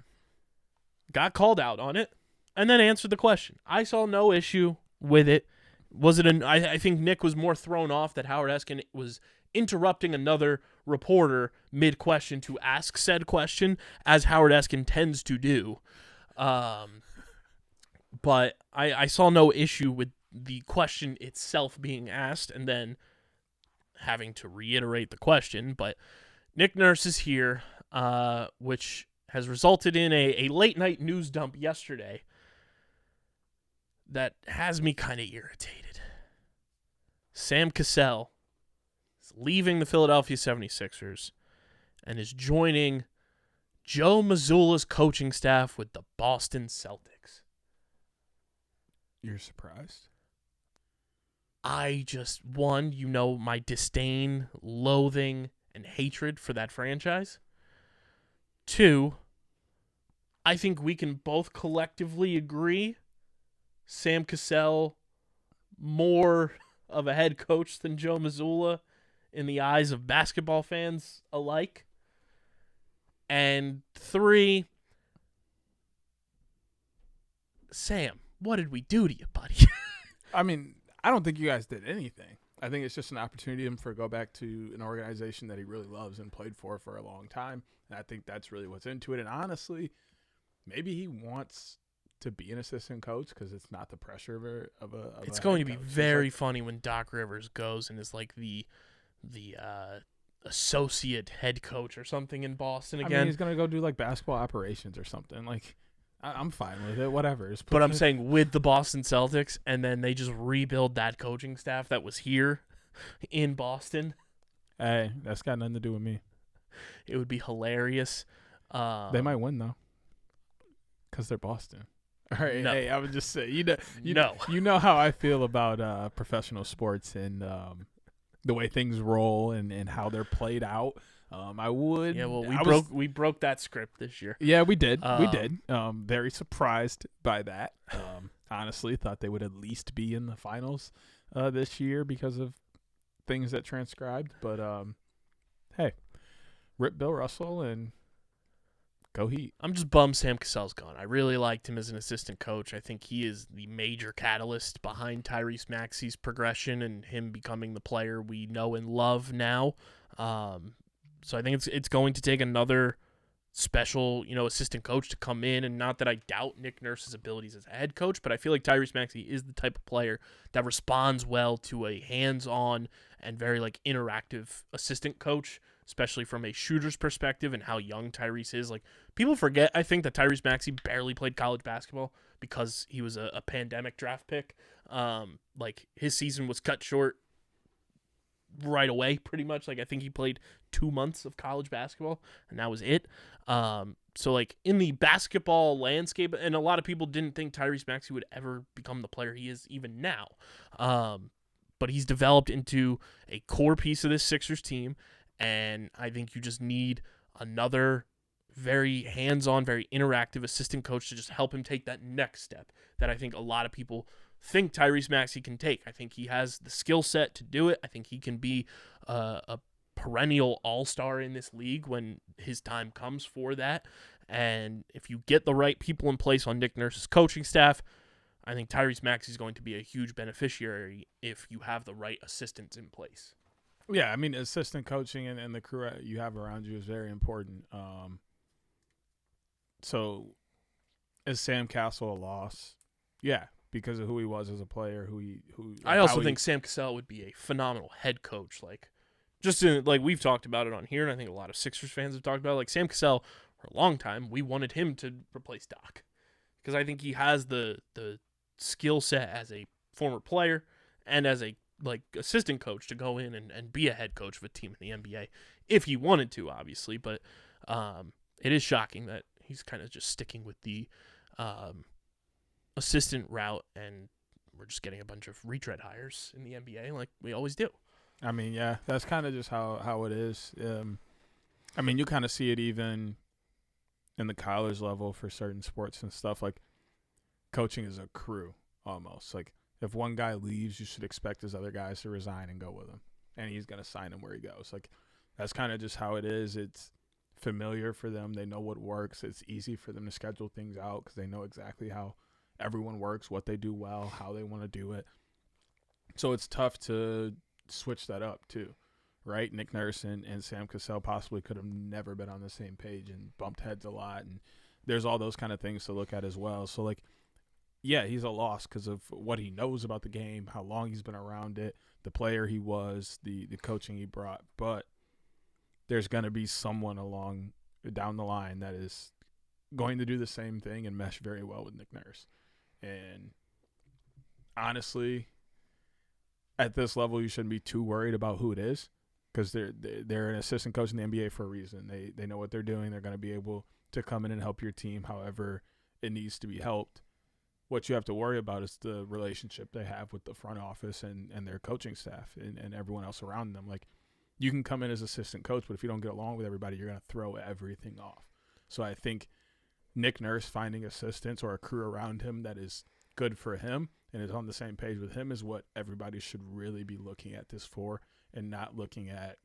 got called out on it, and then answered the question. I saw no issue with it. Was it I think Nick was more thrown off that Howard Eskin was interrupting another reporter mid-question to ask said question, as Howard Eskin tends to do. But I saw no issue with the question itself being asked and then having to reiterate the question. But Nick Nurse is here, which has resulted in a late-night news dump yesterday that has me kind of irritated. Sam Cassell is leaving the Philadelphia 76ers and is joining Joe Mazzulla's coaching staff with the Boston Celtics. You're surprised? I just, one, my disdain, loathing, and hatred for that franchise. Two, I think we can both collectively agree Sam Cassell more of a head coach than Joe Mazzulla in the eyes of basketball fans alike. And three, Sam, what did we do to you, buddy? I mean, I don't think you guys did anything. I think it's just an opportunity for him to go back to an organization that he really loves and played for a long time. And I think that's really what's into it. And honestly, maybe he wants to be an assistant coach because it's not the pressure of a it's going to be very like, funny when Doc Rivers goes and is like the associate head coach or something in Boston again. I mean, he's going to go do like basketball operations or something. Like, I'm fine with it, whatever. But I'm saying with the Boston Celtics, and then they just rebuild that coaching staff that was here in Boston. Hey, that's got nothing to do with me. It would be hilarious. They might win, though, because they're Boston. All right, no. Hey, I would just say, you know how I feel about professional sports and the way things roll and how they're played out. I would. Yeah, well, we broke that script this year. Yeah, we did. We did. Very surprised by that. Honestly, thought they would at least be in the finals this year because of things that transcribed. But hey, rip Bill Russell and go Heat. I'm just bummed Sam Cassell's gone. I really liked him as an assistant coach. I think he is the major catalyst behind Tyrese Maxey's progression and him becoming the player we know and love now. So I think it's going to take another special, assistant coach to come in, and not that I doubt Nick Nurse's abilities as a head coach, but I feel like Tyrese Maxey is the type of player that responds well to a hands-on and very interactive assistant coach, especially from a shooter's perspective and how young Tyrese is. Like, people forget, I think, that Tyrese Maxey barely played college basketball because he was a pandemic draft pick. His season was cut short right away, pretty much. I think he played 2 months of college basketball, and that was it. So in the basketball landscape, and a lot of people didn't think Tyrese Maxey would ever become the player he is even now. But he's developed into a core piece of this Sixers team, and I think you just need another very hands-on, very interactive assistant coach to just help him take that next step that I think a lot of people think Tyrese Maxey can take. I think he has the skill set to do it. I think he can be a perennial all-star in this league when his time comes for that. And if you get the right people in place on Nick Nurse's coaching staff, I think Tyrese Maxey is going to be a huge beneficiary if you have the right assistants in place. Yeah, I mean, assistant coaching and the crew you have around you is very important. So is Sam Cassell a loss? Yeah, because of who he was as a player. I also think Sam Cassell would be a phenomenal head coach. We've talked about it on here, and I think a lot of Sixers fans have talked about it. Sam Cassell, for a long time, we wanted him to replace Doc because I think he has the skill set as a former player and as a assistant coach to go in and be a head coach of a team in the NBA if he wanted to, obviously. But it is shocking that he's kind of just sticking with the assistant route, and we're just getting a bunch of retread hires in the NBA like we always do. I mean, yeah, that's kind of just how it is. I mean, you kind of see it even in the college level for certain sports and stuff. Like, coaching is a crew almost. Like, if one guy leaves, you should expect his other guys to resign and go with him, and he's going to sign him where he goes. Like, that's kind of just how it is. It's familiar for them. They know what works. It's easy for them to schedule things out because they know exactly how everyone works, what they do well, how they want to do it. So it's tough to switch that up too, right? Nick Nurse and Sam Cassell possibly could have never been on the same page and bumped heads a lot. And there's all those kind of things to look at as well. So, like, yeah, he's a loss because of what he knows about the game, how long he's been around it, the player he was, the coaching he brought. But there's going to be someone along down the line that is going to do the same thing and mesh very well with Nick Nurse. And honestly, at this level, you shouldn't be too worried about who it is because they're an assistant coach in the NBA for a reason. They know what they're doing. They're going to be able to come in and help your team however it needs to be helped. What you have to worry about is the relationship they have with the front office and their coaching staff and everyone else around them. Like, you can come in as assistant coach, but if you don't get along with everybody, you're going to throw everything off. So I think Nick Nurse finding assistants or a crew around him that is good for him and is on the same page with him is what everybody should really be looking at this for, and not looking at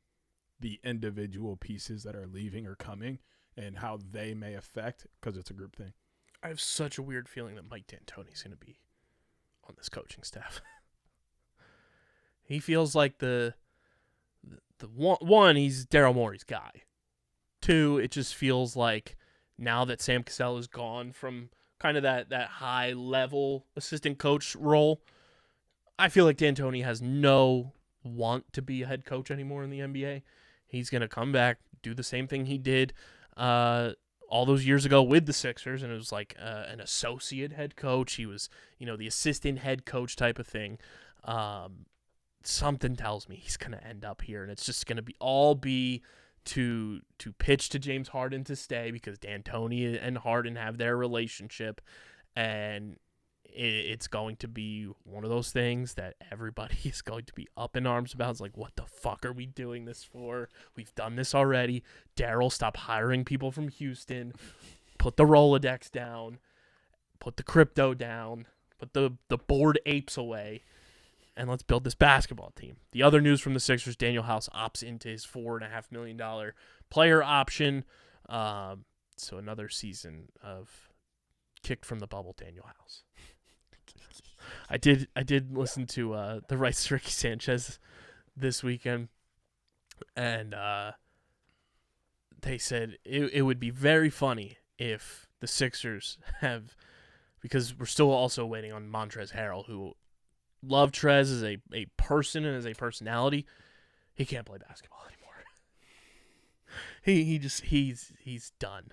the individual pieces that are leaving or coming and how they may affect, because it's a group thing. I have such a weird feeling that Mike D'Antoni's going to be on this coaching staff. He feels like the one, he's Daryl Morey's guy. Two, it just feels like now that Sam Cassell is gone from kind of that high-level assistant coach role, I feel like D'Antoni has no want to be a head coach anymore in the NBA. He's going to come back, do the same thing he did all those years ago with the Sixers, and it was like an associate head coach. He was, the assistant head coach type of thing. Something tells me he's going to end up here, and it's just going to be to pitch to James Harden to stay because D'Antoni and Harden have their relationship, and it's going to be one of those things that everybody is going to be up in arms about. It's like, what the fuck are we doing this for? We've done this already. Daryl, stop hiring people from Houston. Put the Rolodex down. Put the crypto down. Put the bored apes away. And let's build this basketball team. The other news from the Sixers, Daniel House opts into his $4.5 million player option. So another season of kicked from the bubble, Daniel House. I did listen to the Rights to Ricky Sanchez this weekend, and they said it would be very funny if the Sixers have, because we're still also waiting on Montrezl Harrell, who love Trez as a person and as a personality. He can't play basketball anymore. He's done.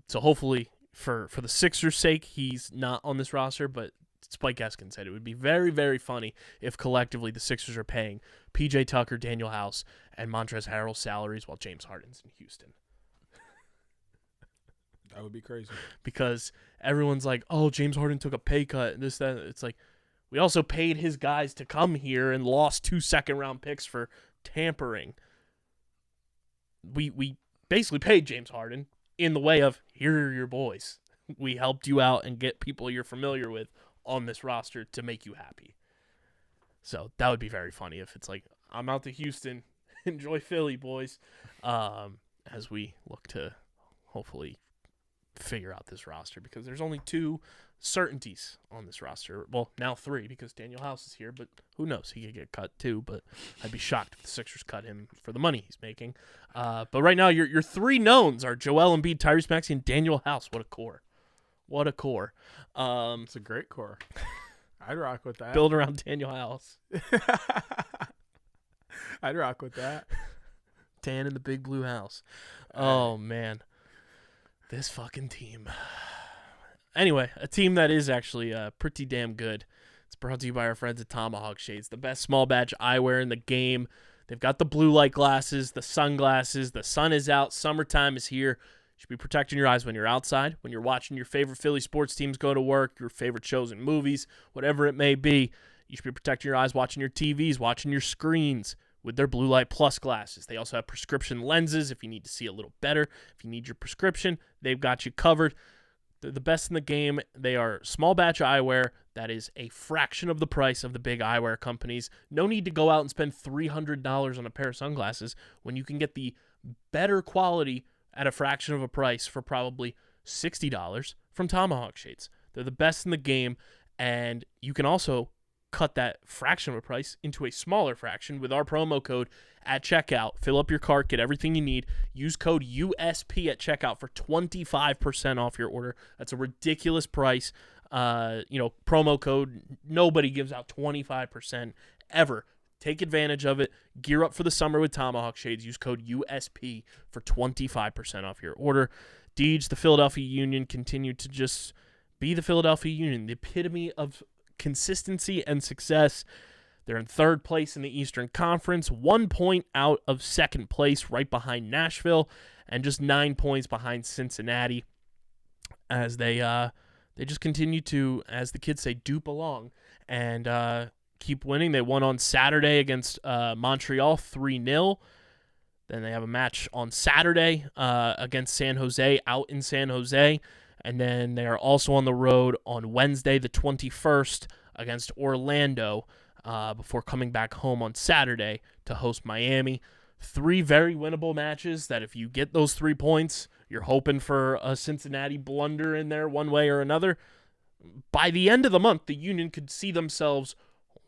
So hopefully for the Sixers' sake, he's not on this roster, but Spike Eskin said it would be very, very funny if collectively the Sixers are paying P.J. Tucker, Daniel House, and Montrezl Harrell's salaries while James Harden's in Houston. That would be crazy. Because everyone's like, oh, James Harden took a pay cut, and this, that. It's like, we also paid his guys to come here and lost 2 second-round picks for tampering. We basically paid James Harden in the way of, here are your boys. We helped you out and get people you're familiar with on this roster to make you happy. So that would be very funny if it's like, I'm out to Houston. Enjoy Philly, boys. As we look to hopefully figure out this roster, because there's only 2 certainties on this roster. Well, now 3 because Daniel House is here, but who knows? He could get cut too, but I'd be shocked if the Sixers cut him for the money he's making. But right now, your 3 knowns are Joel Embiid, Tyrese Maxey, and Daniel House. What a core. What a core. It's a great core. I'd rock with that. Build around Daniel House. I'd rock with that. Dan in the big blue house. Oh, man. This fucking team. Anyway, a team that is actually pretty damn good. It's brought to you by our friends at Tomahawk Shades, the best small batch eyewear in the game. They've got the blue light glasses, the sunglasses. The sun is out. Summertime is here. You should be protecting your eyes when you're outside, when you're watching your favorite Philly sports teams go to work, your favorite shows and movies, whatever it may be. You should be protecting your eyes watching your TVs, watching your screens with their Blue Light Plus glasses. They also have prescription lenses if you need to see a little better. If you need your prescription, they've got you covered. They're the best in the game. They are small batch eyewear that is a fraction of the price of the big eyewear companies. No need to go out and spend $300 on a pair of sunglasses when you can get the better quality at a fraction of a price for probably $60 from Tomahawk Shades. They're the best in the game, and you can also cut that fraction of a price into a smaller fraction with our promo code at checkout. Fill up your cart, get everything you need. Use code USP at checkout for 25% off your order. That's a ridiculous price. Promo code. Nobody gives out 25% ever. Take advantage of it. Gear up for the summer with Tomahawk Shades. Use code USP for 25% off your order. Deej, the Philadelphia Union, continued to just be the Philadelphia Union, the epitome of consistency and success. They're in third place in the Eastern Conference, 1 point out of second place, right behind Nashville, and just 9 points behind Cincinnati, as they just continue to, as the kids say, dupe along and keep winning. They won on Saturday against Montreal 3-0. Then they have a match on Saturday against San Jose out in San Jose. And then they are also on the road on Wednesday, the 21st, against Orlando before coming back home on Saturday to host Miami. 3 very winnable matches that if you get those 3 points, you're hoping for a Cincinnati blunder in there one way or another. By the end of the month, the Union could see themselves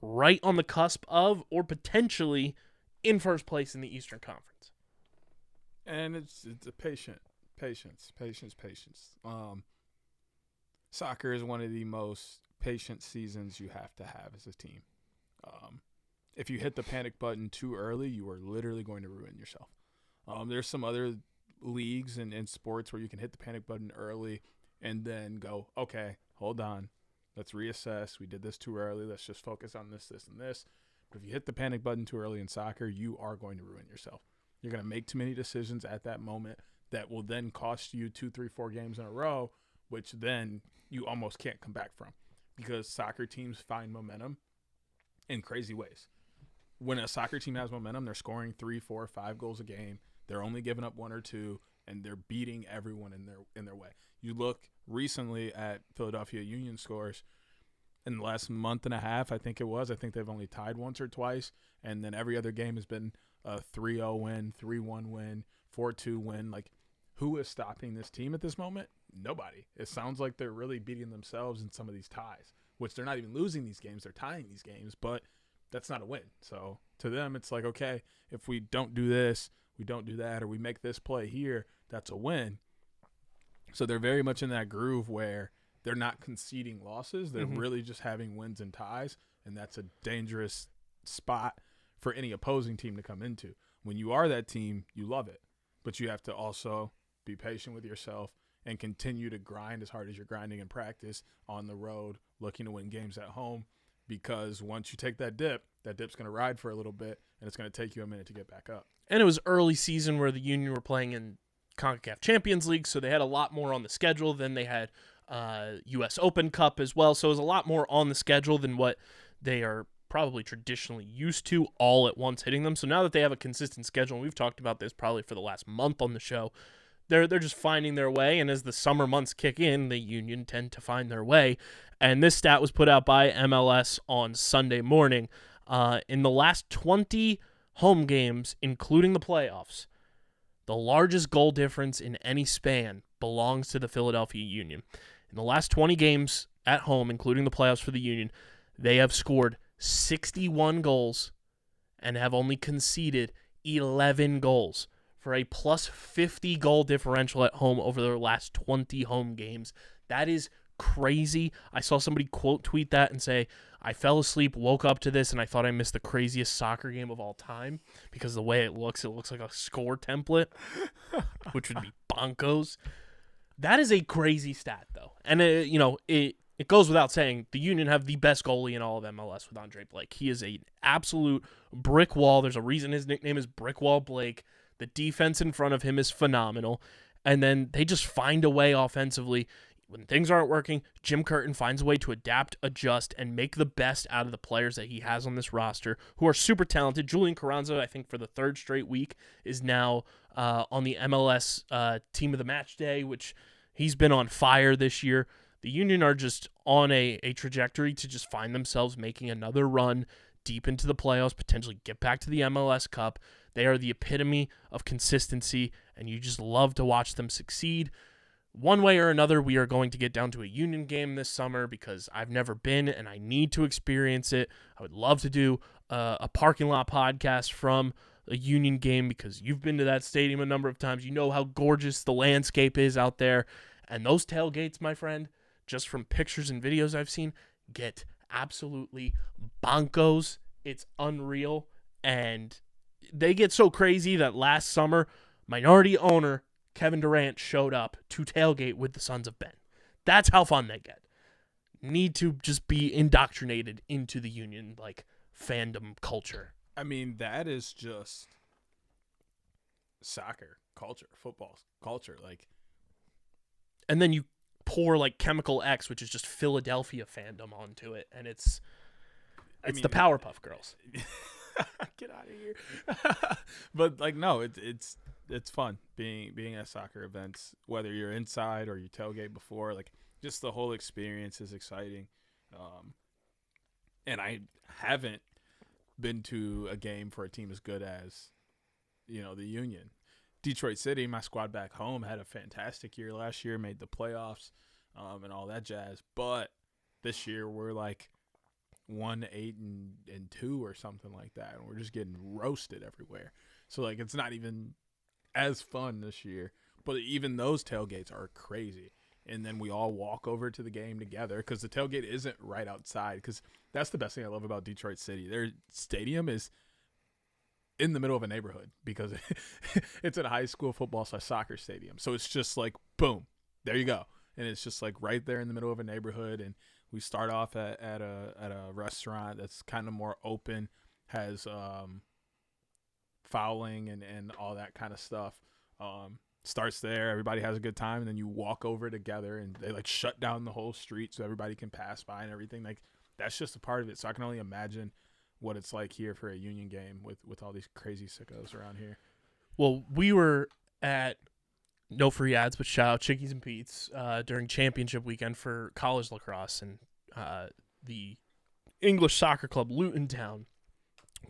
right on the cusp of or potentially in first place in the Eastern Conference. And it's a patience. Soccer is one of the most patient seasons you have to have as a team. If you hit the panic button too early, you are literally going to ruin yourself. There's some other leagues and sports where you can hit the panic button early and then go, okay, hold on. Let's reassess. We did this too early. Let's just focus on this, and this. But if you hit the panic button too early in soccer, you are going to ruin yourself. You're going to make too many decisions at that moment that will then cost you 2, 3, 4 games in a row, which then you almost can't come back from because soccer teams find momentum in crazy ways. When a soccer team has momentum, they're scoring 3, 4, 5 goals a game. They're only giving up 1 or 2, and they're beating everyone in their way. You look recently at Philadelphia Union scores in the last month and a half, I think it was. I think they've only tied once or twice, and then every other game has been a 3-0 win, 3-1 win, 4-2 win. Like, who is stopping this team at this moment? Nobody. It sounds like they're really beating themselves in some of these ties, which they're not even losing these games. They're tying these games, but that's not a win. So to them, it's like, okay, if we don't do this, we don't do that, or we make this play here, that's a win. So they're very much in that groove where they're not conceding losses. They're really just having wins and ties, and that's a dangerous spot for any opposing team to come into. When you are that team, you love it, but you have to also be patient with yourself and continue to grind as hard as you're grinding in practice on the road, looking to win games at home, because once you take that dip's going to ride for a little bit, and it's going to take you a minute to get back up. And it was early season where the Union were playing in CONCACAF Champions League, so they had a lot more on the schedule. Then they had U.S. Open Cup as well, so it was a lot more on the schedule than what they are probably traditionally used to all at once hitting them. So now that they have a consistent schedule, and we've talked about this probably for the last month on the show, they're just finding their way, and as the summer months kick in, the Union tend to find their way. And this stat was put out by MLS on Sunday morning. In the last 20 home games, including the playoffs, the largest goal difference in any span belongs to the Philadelphia Union. In the last 20 games at home, including the playoffs for the Union, they have scored 61 goals and have only conceded 11 goals for a plus 50 goal differential at home over their last 20 home games. That is crazy. I saw somebody quote tweet that and say, I fell asleep, woke up to this, and I thought I missed the craziest soccer game of all time because the way it looks like a score template, which would be bonkos. That is a crazy stat, though. And, it goes without saying, the Union have the best goalie in all of MLS with Andre Blake. He is an absolute brick wall. There's a reason his nickname is Brick Wall Blake. The defense in front of him is phenomenal. And then they just find a way offensively. When things aren't working, Jim Curtin finds a way to adapt, adjust, and make the best out of the players that he has on this roster, who are super talented. Julian Carranza, I think for the 3rd straight week, is now on the MLS Team of the Match Day, which He's been on fire this year. The Union are just on a trajectory to just find themselves making another run deep into the playoffs, potentially get back to the MLS Cup. They are the epitome of consistency, and you just love to watch them succeed. One way or another, we are going to get down to a Union game this summer because I've never been and I need to experience it. I would love to do a parking lot podcast from a Union game because you've been to that stadium a number of times. You know how gorgeous the landscape is out there. And those tailgates, my friend, just from pictures and videos I've seen, get absolutely bonkos. It's unreal. And they get so crazy that last summer, minority owner Kevin Durant showed up to tailgate with the Sons of Ben. That's how fun they get. Need to just be indoctrinated into the Union, like, fandom culture. I mean, that is just soccer culture, football culture. Like, and then you pour, like, Chemical X, which is just Philadelphia fandom onto it, and it's the Powerpuff Girls. Get out of here. But, like, no, it's fun being at soccer events, whether you're inside or you tailgate before. Like, just the whole experience is exciting. And I haven't been to a game for a team as good as, the Union. Detroit City, my squad back home, had a fantastic year last year, made the playoffs, and all that jazz. But this year we're like 1-8-2 or something like that, and we're just getting roasted everywhere. So, like, it's not even as fun this year. But even those tailgates are crazy. And then we all walk over to the game together because the tailgate isn't right outside. Because that's the best thing I love about Detroit City. Their stadium is in the middle of a neighborhood because it's a high school football/soccer stadium. So it's just like, boom, there you go. And it's just like right there in the middle of a neighborhood. And we start off at a restaurant that's kind of more open, has fouling and all that kind of stuff. Starts there, everybody has a good time, and then you walk over together and they like shut down the whole street so everybody can pass by and everything. Like, that's just a part of it. So I can only imagine what it's like here for a Union game with all these crazy sickos around here. Well, we were at, no free ads, but shout out Chickies and Pete's during championship weekend for college lacrosse, and the English soccer club Luton Town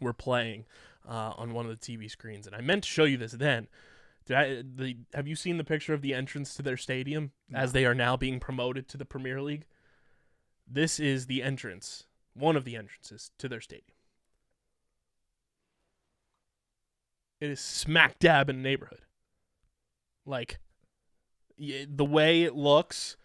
were playing on one of the TV screens, and I meant to show you this then. Have you seen the picture of the entrance to their stadium as they are now being promoted to the Premier League? This is the entrance, one of the entrances to their stadium. It is smack dab in the neighborhood. Like, the way it looks,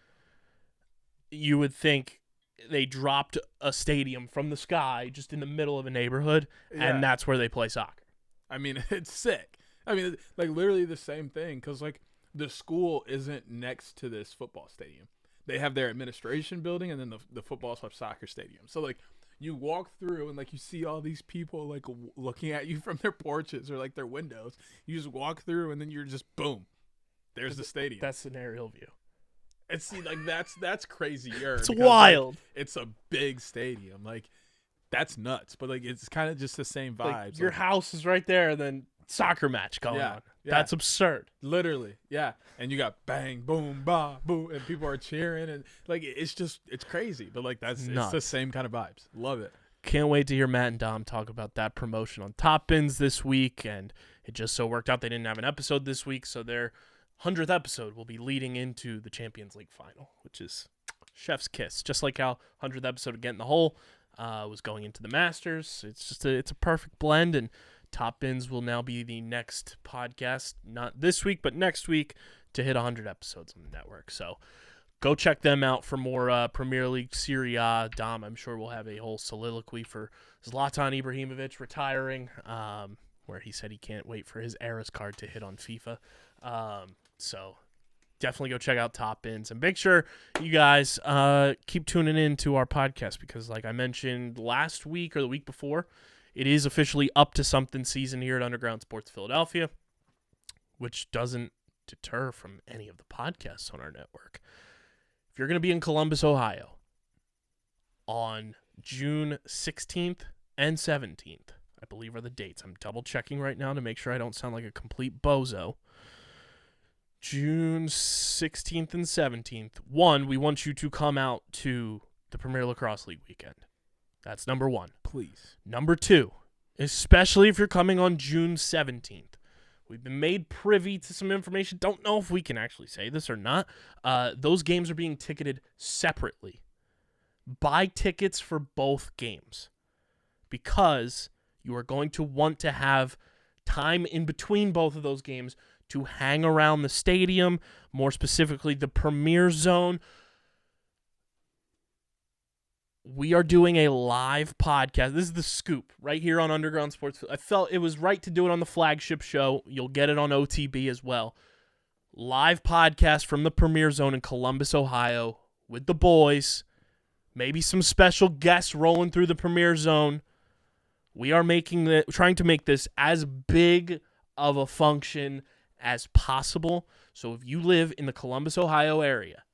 you would think they dropped a stadium from the sky just in the middle of a neighborhood, and that's where they play soccer. I mean, it's sick. I mean, like, literally the same thing, because, like, the school isn't next to this football stadium. They have their administration building and then the football/soccer stadium. So, like, you walk through and, like, you see all these people, like, looking at you from their porches or, like, their windows. You just walk through and then you're just, boom, there's the stadium. That's an aerial view. It's, like, that's crazier. It's wild. Like, it's a big stadium. Like, that's nuts. But, like, it's kind of just the same vibes. Like, your house is right there and then soccer match going on. Yeah. That's absurd. Literally, yeah. And you got bang, boom, ba, boom, and people are cheering, and like it's crazy. But like it's the same kind of vibes. Love it. Can't wait to hear Matt and Dom talk about that promotion on Top Bins this week. And it just so worked out they didn't have an episode this week, so their 100th episode will be leading into the Champions League final, which is chef's kiss. Just like how 100th episode of Get in the Hole was going into the Masters. It's a perfect blend, and Top Bins will now be the next podcast, not this week, but next week, to hit 100 episodes on the network. So go check them out for more Premier League, Serie A. Dom, I'm sure we'll have a whole soliloquy for Zlatan Ibrahimovic retiring, where he said he can't wait for his Eras card to hit on FIFA. So definitely go check out Top Bins. And make sure you guys keep tuning in to our podcast because, like I mentioned last week or the week before, it is officially up to something season here at Underground Sports Philadelphia, which doesn't deter from any of the podcasts on our network. If you're going to be in Columbus, Ohio on June 16th and 17th, I believe are the dates. I'm double checking right now to make sure I don't sound like a complete bozo. June 16th and 17th. One, we want you to come out to the Premier Lacrosse League weekend. That's number one. Please. Number two, especially if you're coming on June 17th. We've been made privy to some information. Don't know if we can actually say this or not. Those games are being ticketed separately. Buy tickets for both games because you are going to want to have time in between both of those games to hang around the stadium, more specifically the Premier Zone. We are doing a live podcast. This is the scoop right here on Underground Sports. I felt it was right to do it on the flagship show. You'll get it on OTB as well. Live podcast from the Premier Zone in Columbus, Ohio with the boys. Maybe some special guests rolling through the Premier Zone. We are trying to make this as big of a function as possible. So if you live in the Columbus, Ohio area,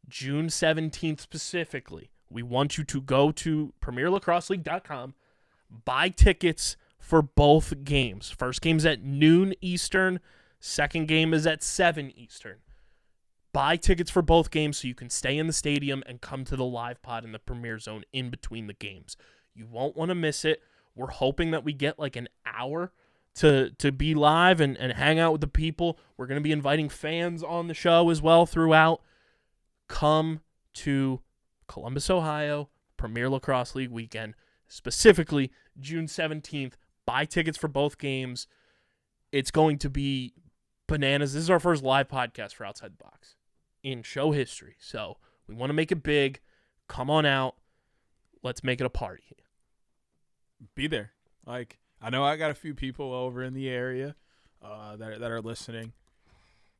June 17th specifically, we want you to go to PremierLacrosseLeague.com, buy tickets for both games. First game's at noon Eastern. Second game is at 7 Eastern. Buy tickets for both games so you can stay in the stadium and come to the live pod in the Premier Zone in between the games. You won't want to miss it. We're hoping that we get like an hour to be live and hang out with the people. We're going to be inviting fans on the show as well throughout. Come to Columbus, Ohio, Premier Lacrosse League weekend, specifically June 17th. Buy tickets for both games. It's going to be bananas. This is our first live podcast for Outside the Box in show history. So we want to make it big. Come on out. Let's make it a party. Be there. Like, I know I got a few people over in the area that are listening.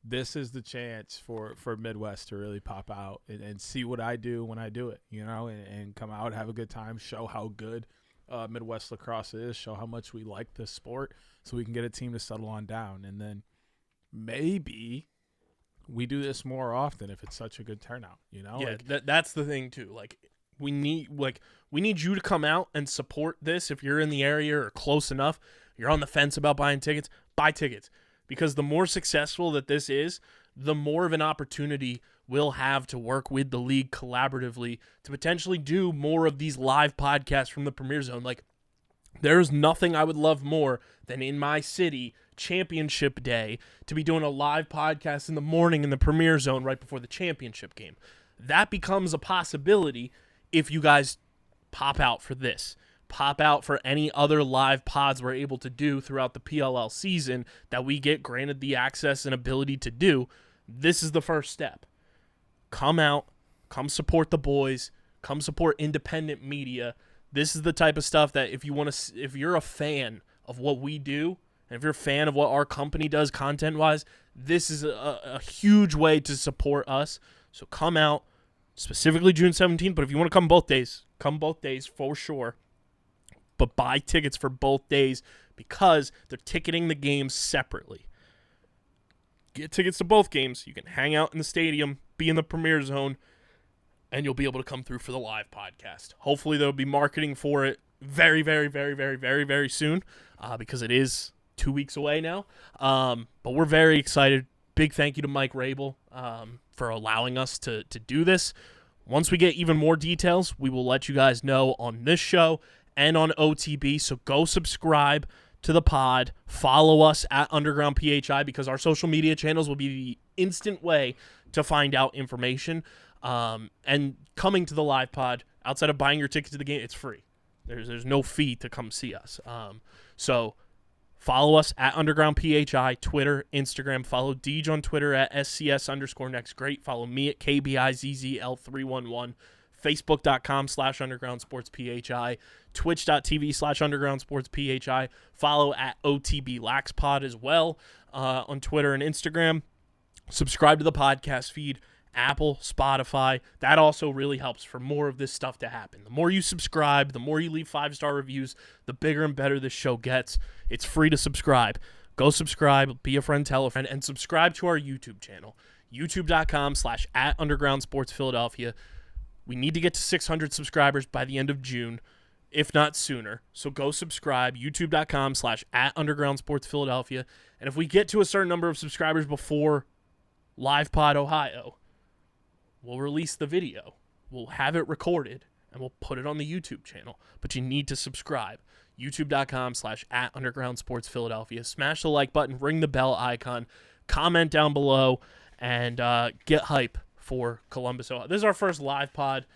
This is the chance for Midwest to really pop out and see what I do when I do it, and come out, have a good time, show how good Midwest lacrosse is, show how much we like this sport so we can get a team to settle on down. And then maybe we do this more often if it's such a good turnout, Yeah, that's the thing too. Like, we need you to come out and support this. If you're in the area or close enough, you're on the fence about buying tickets, buy tickets. Because the more successful that this is, the more of an opportunity we'll have to work with the league collaboratively to potentially do more of these live podcasts from the Premier Zone. Like, there's nothing I would love more than in my city, championship day, to be doing a live podcast in the morning in the Premier Zone right before the championship game. That becomes a possibility if you guys pop out for this. Pop out for any other live pods we're able to do throughout the PLL season that we get granted the access and ability to do. This is the first step. Come out, come support the boys, come support independent media. This is the type of stuff that if you're a fan of what we do, and if you're a fan of what our company does content-wise, this is a huge way to support us. So come out, specifically June 17th, but if you want to come both days for sure. But buy tickets for both days because they're ticketing the games separately. Get tickets to both games. You can hang out in the stadium, be in the Premier Zone, and you'll be able to come through for the live podcast. Hopefully there'll be marketing for it very, very, very, very, very, very soon because it is 2 weeks away now. But we're very excited. Big thank you to Mike Rabel for allowing us to do this. Once we get even more details, we will let you guys know on this show and on OTB, so go subscribe to the pod. Follow us at Underground PHI because our social media channels will be the instant way to find out information. And coming to the live pod, outside of buying your ticket to the game, it's free. There's no fee to come see us. So follow us at Underground PHI, Twitter, Instagram. Follow Deej on Twitter at SCS_NextGreat. Follow me at KBIZZL311. Facebook.com/UndergroundSportsPHI, Twitch.tv/UndergroundSportsPHI. Follow at OTBLaxPod as well on Twitter and Instagram. Subscribe to the podcast feed, Apple, Spotify. That also really helps for more of this stuff to happen. The more you subscribe, the more you leave 5-star reviews, the bigger and better this show gets. It's free to subscribe. Go subscribe, be a friend, tell a friend, and subscribe to our YouTube channel, youtube.com/@UndergroundSportsPhiladelphia. We need to get to 600 subscribers by the end of June, if not sooner. So go subscribe, youtube.com/@UndergroundSportsPhiladelphia. And if we get to a certain number of subscribers before Live Pod Ohio. We'll release the video. We'll have it recorded, and we'll put it on the YouTube channel. But you need to subscribe. YouTube.com/@UndergroundSportsPhiladelphia. Smash the like button, ring the bell icon, comment down below, and get hype for Columbus, Ohio. This is our first live pod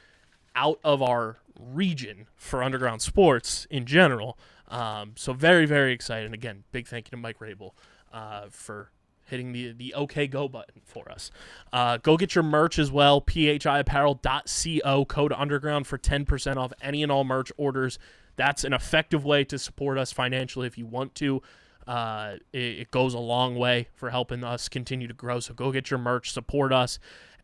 out of our region for Underground Sports in general. So very, very excited. Again, big thank you to Mike Rabel for hitting the OK Go button for us. Go get your merch as well, phiapparel.co, code underground for 10% off any and all merch orders. That's an effective way to support us financially if you want to. It goes a long way for helping us continue to grow, so go get your merch, support us.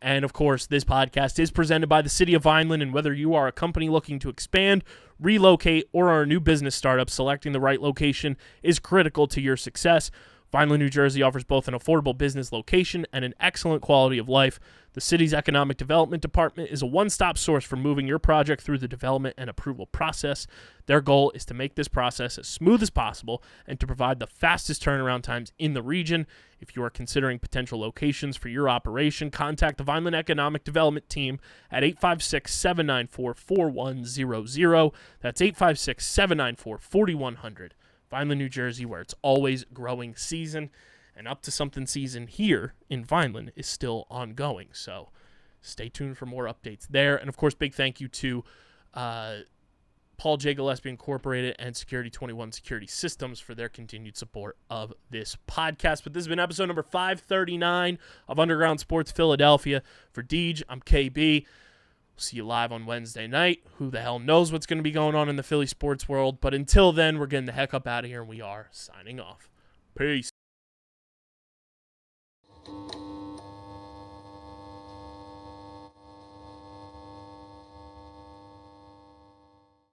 And, of course, this podcast is presented by the City of Vineland, and whether you are a company looking to expand, relocate, or are a new business startup, selecting the right location is critical to your success. Vineland, New Jersey offers both an affordable business location and an excellent quality of life. The city's economic development department is a one-stop source for moving your project through the development and approval process. Their goal is to make this process as smooth as possible and to provide the fastest turnaround times in the region. If you are considering potential locations for your operation, contact the Vineland Economic Development Team at 856-794-4100. That's 856-794-4100. Vineland, New Jersey, where it's always growing season, and Up to Something season here in Vineland is still ongoing. So stay tuned for more updates there. And, of course, big thank you to Paul J. Gillespie Incorporated and Security 21 Security Systems for their continued support of this podcast. But this has been episode number 539 of Underground Sports Philadelphia. For Deej, I'm KB. See you live on Wednesday night. Who the hell knows what's going to be going on in the Philly sports world. But until then, we're getting the heck up out of here, and we are signing off. Peace.